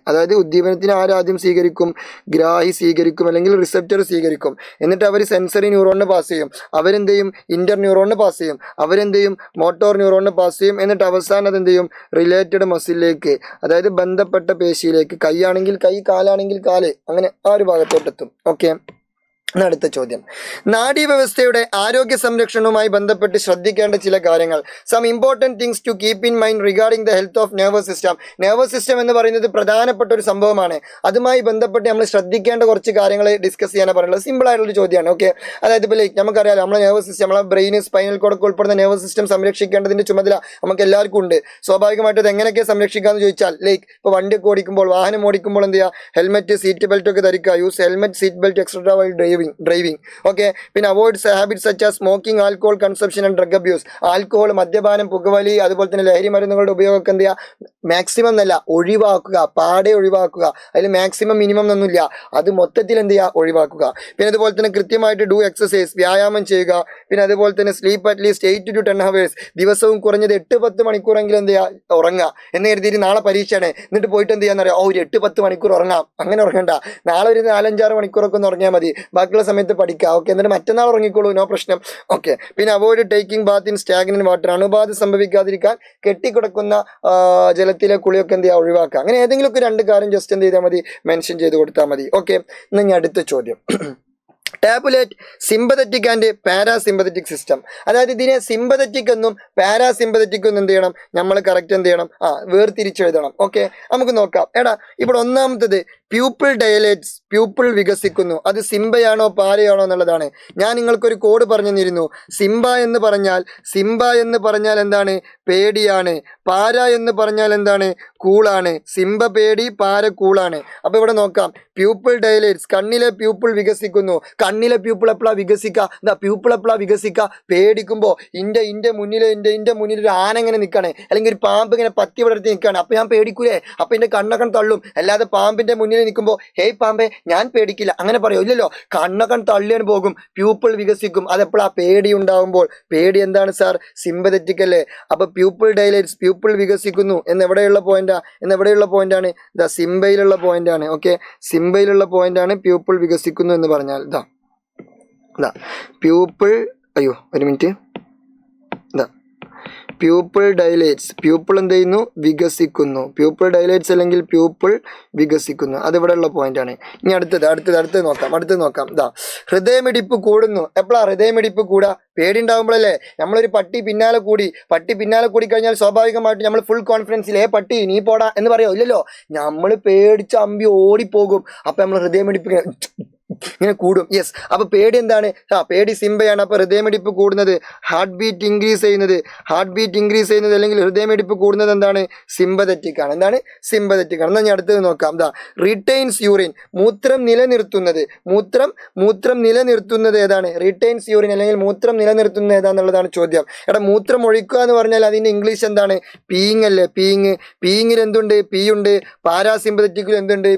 അതായത് ഉദ്ദീപനത്തിന് ആരാദ്യം സ്വീകരിക്കും? ഗ്രാഹി സ്വീകരിക്കും അല്ലെങ്കിൽ റിസപ്റ്റർ സ്വീകരിക്കും. എന്നിട്ട് അവർ സെൻസറി ന്യൂറോണിന് പാസ് ചെയ്യും. അവരെന്ത് ചെയ്യും? ഇന്റർ ന്യൂറോണിന് പാസ് ചെയ്യും. അവരെന്ത് ചെയ്യും? മോട്ടോർ ന്യൂറോണിന് പാസ് ചെയ്യും. എന്നിട്ട് അവസാനം അതെന്ത് ചെയ്യും? റിലേറ്റഡ് മസിലിലേക്ക്, അതായത് ബന്ധപ്പെട്ട പേശിയിലേക്ക്, കൈയാണെങ്കിൽ കൈ, കാലാണെങ്കിൽ കാല്, അങ്ങനെ ആ ഒരു ഭാഗത്തോട്ടെത്തും. ഓക്കെ. അടുത്ത ചോദ്യം, നാഡീവ്യവസ്ഥയുടെ ആരോഗ്യ സംരക്ഷണവുമായി ബന്ധപ്പെട്ട് ശ്രദ്ധിക്കേണ്ട ചില കാര്യങ്ങൾ. Some important things to keep in mind regarding the health of nervous system. Nervous system എന്ന് പറയുന്നത് പ്രധാനപ്പെട്ട ഒരു സംഭവമാണ്. അതുമായി ബന്ധപ്പെട്ട് നമ്മൾ ശ്രദ്ധിക്കേണ്ട കുറച്ച് കാര്യങ്ങൾ ഡിസ്കസ് ചെയ്യാനാണ് പറയുന്നത്. സിമ്പിൾ ആയിട്ടുള്ള ചോദ്യമാണ്. ഓക്കെ. അതായത് ഇപ്പോൾ നമുക്കറിയാം, നമ്മളെ നെർവസ് സിസ്റ്റം, നമ്മളെ ബ്രെയിൻ, സ്പൈനൽ കോഡൊക്കെ ഉൾപ്പെടുന്ന നെർവസ് സിസ്റ്റം സംരക്ഷിക്കേണ്ടതിന്റെ ചുമതല നമുക്ക് എല്ലാവർക്കും ഉണ്ട്. സ്വാഭാവികമായിട്ട് അത് എങ്ങനെയൊക്കെ സംരക്ഷിക്കാമെന്ന് ചോദിച്ചാൽ, ഇപ്പോൾ വണ്ടിയൊക്കെ ഓടിക്കുമ്പോൾ, വാഹനം ഓടിക്കുമ്പോൾ എന്ത് ചെയ്യുക? ഹെൽമെറ്റ്, സീറ്റ് ബെൽറ്റ് ഒക്കെ ധരിക്കുക. Use helmet, seat belt etcetera while driving. Okay. പിന്നെ avoid habits such as smoking, alcohol consumption and drug abuse. Alcohol, മദ്യപാനം, പുകവലി, അതുപോലെ തന്നെ ലഹരി മരുന്നുകളുടെ ഉപയോഗമൊക്കെ എന്ത് ചെയ്യുക? മാക്സിമം എന്നല്ല, ഒഴിവാക്കുക, പാടെ ഒഴിവാക്കുക. അതിൽ മാക്സിമം മിനിമം എന്നൊന്നുമില്ല, അത് മൊത്തത്തിൽ എന്ത് ചെയ്യുക? ഒഴിവാക്കുക. പിന്നെ അതുപോലെ തന്നെ കൃത്യമായിട്ട് ഡു എക്സസൈസ്, വ്യായാമം ചെയ്യുക. പിന്നെ അതുപോലെ തന്നെ സ്ലീപ്പ് അറ്റ്ലീസ്റ്റ് 8 to 10 hours, ദിവസവും കുറഞ്ഞത് 8-10 മണിക്കൂറെങ്കിലും എന്ത് ചെയ്യുക? ഉറങ്ങുക. എന്ന് കരുതിയിട്ട് നാളെ പരീക്ഷയാണ്, എന്നിട്ട് പോയിട്ട് എന്ത് ചെയ്യാന്ന് പറയാം? ഒരു 8-10 മണിക്കൂർ ഉറങ്ങാം. അങ്ങനെ ഉറങ്ങണ്ട. നാളെ ഒരു 4-5-6 മണിക്കൂറൊക്കെ ഒന്ന് ഉറങ്ങിയാൽ മതി, ബാക്കിയുള്ള സമയത്ത് പഠിക്കുക. ഓക്കെ. എന്നിട്ട് മറ്റന്നാൾ ഉറങ്ങിക്കോളൂ, നോ പ്രശ്നം. ഓക്കെ. പിന്നെ avoid taking bath in stagnant water. അണുബാധ സംഭവിക്കാതിരിക്കാൻ കെട്ടിക്കിടക്കുന്ന ജലത്തിലെ കുളിയൊക്കെ എന്ത് ചെയ്യുക? ഒഴിവാക്കുക. അങ്ങനെ ഏതെങ്കിലുമൊക്കെ 2 കാര്യം ജസ്റ്റ് എന്ത് ചെയ്താൽ മതി? മെൻഷൻ ചെയ്ത് കൊടുത്താൽ മതി. ഓക്കെ. ഇനി അടുത്ത ചോദ്യം, tabulate sympathetic and parasympathetic system. അതായത് ഇതിനെ സിമ്പതറ്റിക് എന്നും പാരാസിമ്പതറ്റിക് എന്നും എന്ത് ചെയ്യണം? നമ്മൾ കറക്റ്റ് എന്ത് ചെയ്യണം? വേർതിരിച്ചെഴുതണം. ഓക്കെ. നമുക്ക് നോക്കാം. ഇവിടെ ഒന്നാമത്തത് പ്യൂപ്പിൾ ഡയലേറ്റ്സ്, പ്യൂപ്പിൾ വികസിക്കുന്നു. അത് സിംബയാണോ പാരയാണോ എന്നുള്ളതാണ്. ഞാൻ നിങ്ങൾക്കൊരു കോഡ് പറഞ്ഞു തന്നിരുന്നു. സിംബ എന്ന് പറഞ്ഞാൽ എന്താണ്? പേടിയാണ്. പാര എന്ന് പറഞ്ഞാൽ എന്താണ്? കൂളാണ്. സിംബ പേടി, പാര കൂളാണ്. അപ്പോൾ ഇവിടെ നോക്കാം, പ്യൂപ്പിൾ ഡയലേറ്റ്സ്, കണ്ണിലെ പ്യൂപ്പിൾ വികസിക്കുന്നു. കണ്ണിലെ പ്യൂപ്പിൾ എപ്പോഴാ വികസിക്കുക? എന്താ പ്യൂപ്പിൾ എപ്പോഴാ വികസിക്കുക? പേടിക്കുമ്പോൾ ഇന്റെ മുന്നിൽ ഒരു ആന ഇങ്ങനെ നിൽക്കുകയാണ്, അല്ലെങ്കിൽ ഒരു പാമ്പ് ഇങ്ങനെ പത്തി വിടർത്തി നിൽക്കുകയാണ്. അപ്പൊ ഞാൻ പേടിക്കൂലേ? അപ്പൊ എന്റെ കണ്ണൊക്കെ തള്ളും. അല്ലാതെ പാമ്പിന്റെ മുന്നിൽ നിൽക്കുമ്പോൾ ഹേയ് പാമ്പേ ഞാൻ പേടിക്കില്ല അങ്ങനെ പറയോ? ഇല്ലല്ലോ, കണ്ണൊക്കെ തള്ളിയാണ് പോകും, പ്യൂപ്പിൾ വികസിക്കും. അതെപ്പോഴാ? പേടി ഉണ്ടാവുമ്പോൾ. പേടി എന്താണ് സാർ? സിമ്പതറ്റിക് അല്ലേ? അപ്പൊ പ്യൂപ്പിൾ ഡൈലേറ്റ്സ്, പ്യൂപ്പിൾ വികസിക്കുന്നു എന്നെവിടെയുള്ള പോയിന്റാണ്? ഇതാ സിംബയിലുള്ള പോയിന്റാണ്. ഓക്കെ, സിംബയിലുള്ള പോയിന്റാണ് പ്യൂപ്പിൾ വികസിക്കുന്നു എന്ന് പറഞ്ഞാൽ. ഇതാ പ്യൂപ്പിൾ, അയ്യോ ഒരു മിനിറ്റ്, ഇതാ പ്യൂപ്പിൾ ഡൈലേറ്റ്സ്, പ്യൂപ്പിൾ എന്ത് ചെയ്യുന്നു? വികസിക്കുന്നു. പ്യൂപ്പിൾ ഡൈലേറ്റ്സ് അല്ലെങ്കിൽ പ്യൂപ്പിൾ വികസിക്കുന്നു. അതിവിടെയുള്ള പോയിന്റാണ്. ഇനി അടുത്തത് നോക്കാം. ഇതാ ഹൃദയമിടിപ്പ് കൂടുന്നു. എപ്പോഴാ ഹൃദയമിടിപ്പ് കൂടുക? പേടി ഉണ്ടാകുമ്പോഴല്ലേ? നമ്മളൊരു പട്ടി പിന്നാലെ കൂടി കഴിഞ്ഞാൽ സ്വാഭാവികമായിട്ട് നമ്മൾ ഫുൾ കോൺഫിഡൻസിൽ പട്ടി നീ പോടാ എന്ന് പറയോ? ഇല്ലല്ലോ, നമ്മൾ പേടിച്ച് അമ്പി ഓടിപ്പോകും. അപ്പൊ നമ്മൾ ഹൃദയമിടിപ്പ് ഇങ്ങനെ കൂടും. യെസ്, അപ്പൊ പേടി എന്താണ്? പേടി സിംബയാണ്. അപ്പൊ ഹൃദയമിടിപ്പ് കൂടുന്നത്, ഹാർട്ട് ബീറ്റ് ഇൻക്രീസ് ചെയ്യുന്നത് അല്ലെങ്കിൽ ഹൃദയമിടിപ്പ് കൂടുന്നത് എന്താണ്? സിമ്പതറ്റിക് ആണ്. എന്താണ്? സിമ്പതറ്റിക് ആണ്. എന്നാൽ ഞാൻ അടുത്തത് നോക്കാം. റിട്ടൈൻസ് യൂറിൻ, മൂത്രം നിലനിർത്തുന്നത് ഏതാണ്? റിട്ടൈൻസ് യൂറിൻ അല്ലെങ്കിൽ മൂത്രം നിലനിർത്തുന്നത് ഏതാന്നുള്ളതാണ് ചോദ്യം. മൂത്രം ഒഴിക്കുക എന്ന് പറഞ്ഞാൽ അതിന്റെ ഇംഗ്ലീഷ് എന്താണ്? പീയിങ് അല്ലേ? പീയിങ്ങിൽ എന്തുണ്ട്? പീ ഉണ്ട്. പാരാസിമ്പതറ്റിക്കിൽ എന്തുണ്ട്?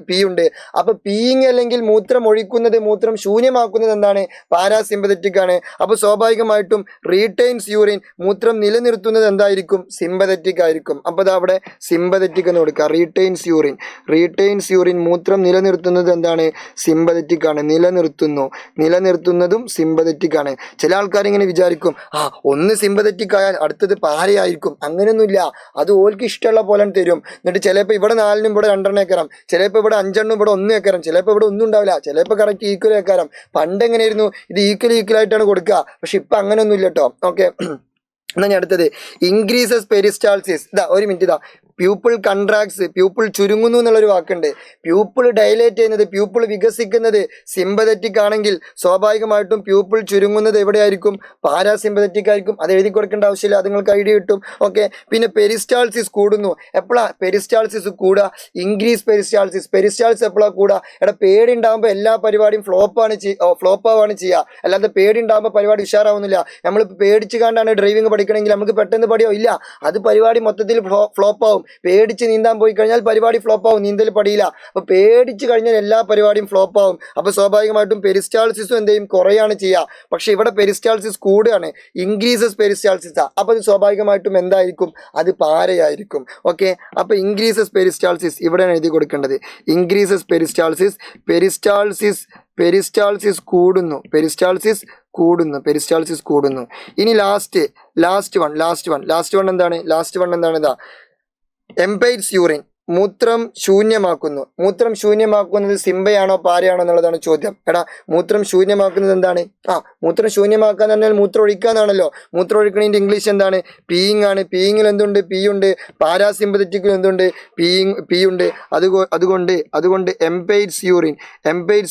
പീ ഉണ്ട്. അപ്പൊ പീയിങ് അല്ലെങ്കിൽ മൂത്രം ഒഴിക്കുന്നത്, മൂത്രം ശൂന്യമാക്കുന്നത് എന്താണ്? പാരാസിമ്പതറ്റിക് ആണ്. അപ്പൊ സ്വാഭാവികമായിട്ടും റീറ്റെയിൻസ് യൂറിൻ, മൂത്രം നിലനിർത്തുന്നത് എന്തായിരിക്കും? സിമ്പതറ്റിക് ആയിരിക്കും. അപ്പൊ അവിടെ സിമ്പതറ്റിക് എന്ന് കൊടുക്കുക. റീറ്റെയിൻസ് യൂറിൻ മൂത്രം നിലനിർത്തുന്നത് എന്താണ്? സിമ്പതറ്റിക് ആണ്. നിലനിർത്തുന്നതും സിമ്പതറ്റിക് ആണ്. ചില ആൾക്കാർ ഇങ്ങനെ വിചാരിക്കും, ഒന്ന് സിമ്പതറ്റിക് ആയാൽ അടുത്തത് പാരയായിരിക്കും. അങ്ങനെയൊന്നുമില്ല, അത് ഓൾക്ക് ഇഷ്ടമുള്ള പോലെ തരും. എന്നിട്ട് ചിലപ്പോൾ ഇവിടെ 4 ഇവിടെ 2 ഏക്കരം, ചിലപ്പോൾ ഇവിടെ 5 ഇവിടെ 1 ഏക്കരം, ചിലപ്പോൾ ഇവിടെ ഒന്നും ഉണ്ടാവില്ല, ചിലപ്പോൾ കറക്റ്റ് ഈക്വൽ ഏക്കാരം. പണ്ട് എങ്ങനെയായിരുന്നു? ഇത് ഈക്വൽ ആയിട്ടാണ് കൊടുക്കുക. പക്ഷെ ഇപ്പൊ അങ്ങനെയൊന്നും ഇല്ല കേട്ടോ. ഓക്കെ, എന്നാ ഞാൻ അടുത്തത് ഇൻക്രീസസ് പെരിസ്റ്റാൾസിസ്. ഒരു മിനിറ്റ്. പ്യൂപ്പിൾ കൺട്രാക്ട്സ്, പ്യൂപ്പിൾ ചുരുങ്ങുന്നു എന്നുള്ളൊരു വാക്കുണ്ട്. പ്യൂപ്പിൾ ഡൈലേറ്റ് ചെയ്യുന്നത്, പ്യൂപ്പിൾ വികസിക്കുന്നത് സിമ്പതറ്റിക് ആണെങ്കിൽ സ്വാഭാവികമായിട്ടും പ്യൂപ്പിൾ ചുരുങ്ങുന്നത് എവിടെയായിരിക്കും? പാരാസിമ്പതറ്റിക് ആയിരിക്കും. അത് എഴുതി കൊടുക്കേണ്ട ആവശ്യമില്ല, അത് നിങ്ങൾക്ക് ഐഡിയ കിട്ടും. ഓക്കെ, പിന്നെ പെരിസ്റ്റാൾസിസ് കൂടുന്നു. എപ്പോഴാ പെരിസ്റ്റാൾസിസ് കൂടുക? ഇൻക്രീസ് പെരിസ്റ്റാൾസിസ് എപ്പോഴാണ് കൂടുക? പേടി ഉണ്ടാകുമ്പോൾ എല്ലാ പരിപാടിയും ഫ്ലോപ്പാവാണ് ചെയ്യുക. അല്ലാതെ പേടി ഉണ്ടാകുമ്പോൾ പരിപാടി ഉഷാറാവുന്നില്ല. നമ്മൾ പേടിച്ച് കണ്ടാണ് ഡ്രൈവിംഗ് പഠിക്കണമെങ്കിൽ നമുക്ക് പെട്ടെന്ന് പഠിയോ? ഇല്ല, അത് പരിപാടി മൊത്തത്തിൽ ഫ്ലോപ്പാവും. പേടിച്ച് നീന്താൻ പോയി കഴിഞ്ഞാൽ പരിപാടി ഫ്ലോപ്പാവും, നീന്തൽ പഠിയില്ല. അപ്പൊ പേടിച്ച് കഴിഞ്ഞാൽ എല്ലാ പരിപാടിയും ഫ്ലോപ്പാവും. അപ്പൊ സ്വാഭാവികമായിട്ടും പെരിസ്റ്റാൾസിസും എന്ത് ചെയ്യും? കുറയാണ് ചെയ്യുക. പക്ഷെ ഇവിടെ പെരിസ്റ്റാൾസിസ് കൂടുകയാണ്, ഇൻക്രീസസ് പെരിസ്റ്റാൾസിസ്. അപ്പൊ അത് സ്വാഭാവികമായിട്ടും എന്തായിരിക്കും? അത് പാരയായിരിക്കും. ഓക്കെ, അപ്പൊ ഇൻക്രീസസ് പെരിസ്റ്റാൾസിസ് ഇവിടെയാണ് എഴുതി കൊടുക്കേണ്ടത്. ഇൻക്രീസസ് പെരിസ്റ്റാൾസിസ് കൂടുന്നു. ഇനി ലാസ്റ്റ് വൺ എന്താണ്? ഇതാ എംപൈറ്റ്സ് യൂറിൻ, മൂത്രം ശൂന്യമാക്കുന്നത് സിംബയാണോ പാരയാണോ എന്നുള്ളതാണ് ചോദ്യം. മൂത്രം ശൂന്യമാക്കുന്നത് എന്താണ്? മൂത്രം ശൂന്യമാക്കാന്ന് പറഞ്ഞാൽ മൂത്രം ഒഴിക്കാന്നാണല്ലോ. മൂത്രം ഒഴിക്കണതിന്റെ ഇംഗ്ലീഷ് എന്താണ്? പീയിങ് ആണ്. പീയിങ്ങിൽ എന്തുണ്ട്? പീ ഉണ്ട്. പാരാസിമ്പതറ്റിക്കിൽ എന്തുണ്ട്? പീ ഉണ്ട്. അതുകൊണ്ട് എംപൈറ്റ്സ്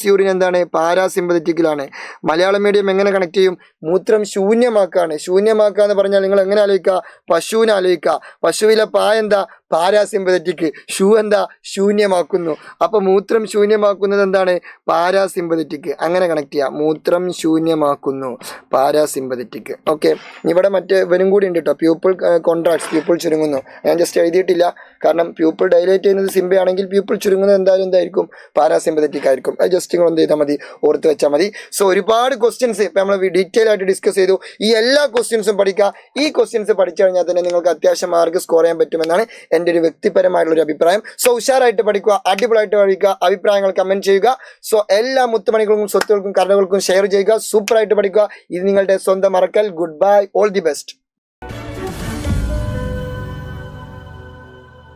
യൂറിൻ എന്താണ്? പാരാസിമ്പതറ്റിക്കിലാണ്. മലയാളം മീഡിയം എങ്ങനെ കണക്ട് ചെയ്യും? മൂത്രം ശൂന്യമാക്കുക എന്ന് പറഞ്ഞാൽ നിങ്ങൾ എങ്ങനെ ആലോചിക്കുക? പശുവിനെ ആലോചിക്കുക. പശുവിലെ എന്താ? പാരാസിമ്പതറ്റിക്. എന്താ? ശൂന്യമാക്കുന്നു. അപ്പൊ മൂത്രം ശൂന്യമാക്കുന്നത് എന്താണ്? പാരാസിമ്പതറ്റിക്. അങ്ങനെ കണക്ട് ചെയ്യാം. മൂത്രം ശൂന്യമാക്കുന്നു, പാരാസിമ്പതറ്റിക്. ഓക്കെ, ഇവിടെ മറ്റേ ഇവനും കൂടി ഉണ്ട് കേട്ടോ. പ്യൂപ്പിൾ കോൺട്രാക്ട്സ്, പ്യൂപ്പിൾ ചുരുങ്ങുന്നു. ഞാൻ ജസ്റ്റ് എഴുതിയിട്ടില്ല, കാരണം പ്യൂപ്പിൾ ഡൈലേറ്റ് ചെയ്യുന്നത് സിംബയാണെങ്കിൽ പ്യൂപ്പിൾ ചുരുങ്ങുന്നത് എന്തായിരിക്കും? പാരാസിമ്പതറ്റിക് ആയിരിക്കും. അത് ജസ്റ്റ് നിങ്ങൾ എന്ത് ചെയ്താൽ മതി? ഓർത്ത് വെച്ചാൽ മതി. സോ ഒരുപാട് ക്വസ്റ്റ്യൻസ് ഇപ്പം നമ്മൾ ഡീറ്റെയിൽ ആയിട്ട് ഡിസ്കസ് ചെയ്തു. ഈ എല്ലാ ക്വസ്റ്റ്യൻസും പഠിക്കുക. ഈ ക്വസ്റ്റ്യൻസ് പഠിച്ചു കഴിഞ്ഞാൽ തന്നെ നിങ്ങൾക്ക് അത്യാവശ്യം മാർക്ക് സ്കോർ ചെയ്യാൻ പറ്റുമെന്നാണ് എൻ്റെ ഒരു വ്യക്തിപരമായിട്ടുള്ള ഒരു അഭിപ്രായം. സോ ഉഷാറായിട്ട് പഠിക്കുക, അടിപൊളിയായിട്ട് പഠിക്കുക, അഭിപ്രായങ്ങൾ കമന്റ് ചെയ്യുക. സോ എല്ലാ മുത്തുമണികൾക്കും സ്വത്തുകൾക്കും കർണകൾക്കും ഷെയർ ചെയ്യുക. സൂപ്പറായിട്ട് പഠിക്കുക. ഇത് നിങ്ങളുടെ സ്വന്തം Arakkal. Good bye, all the best.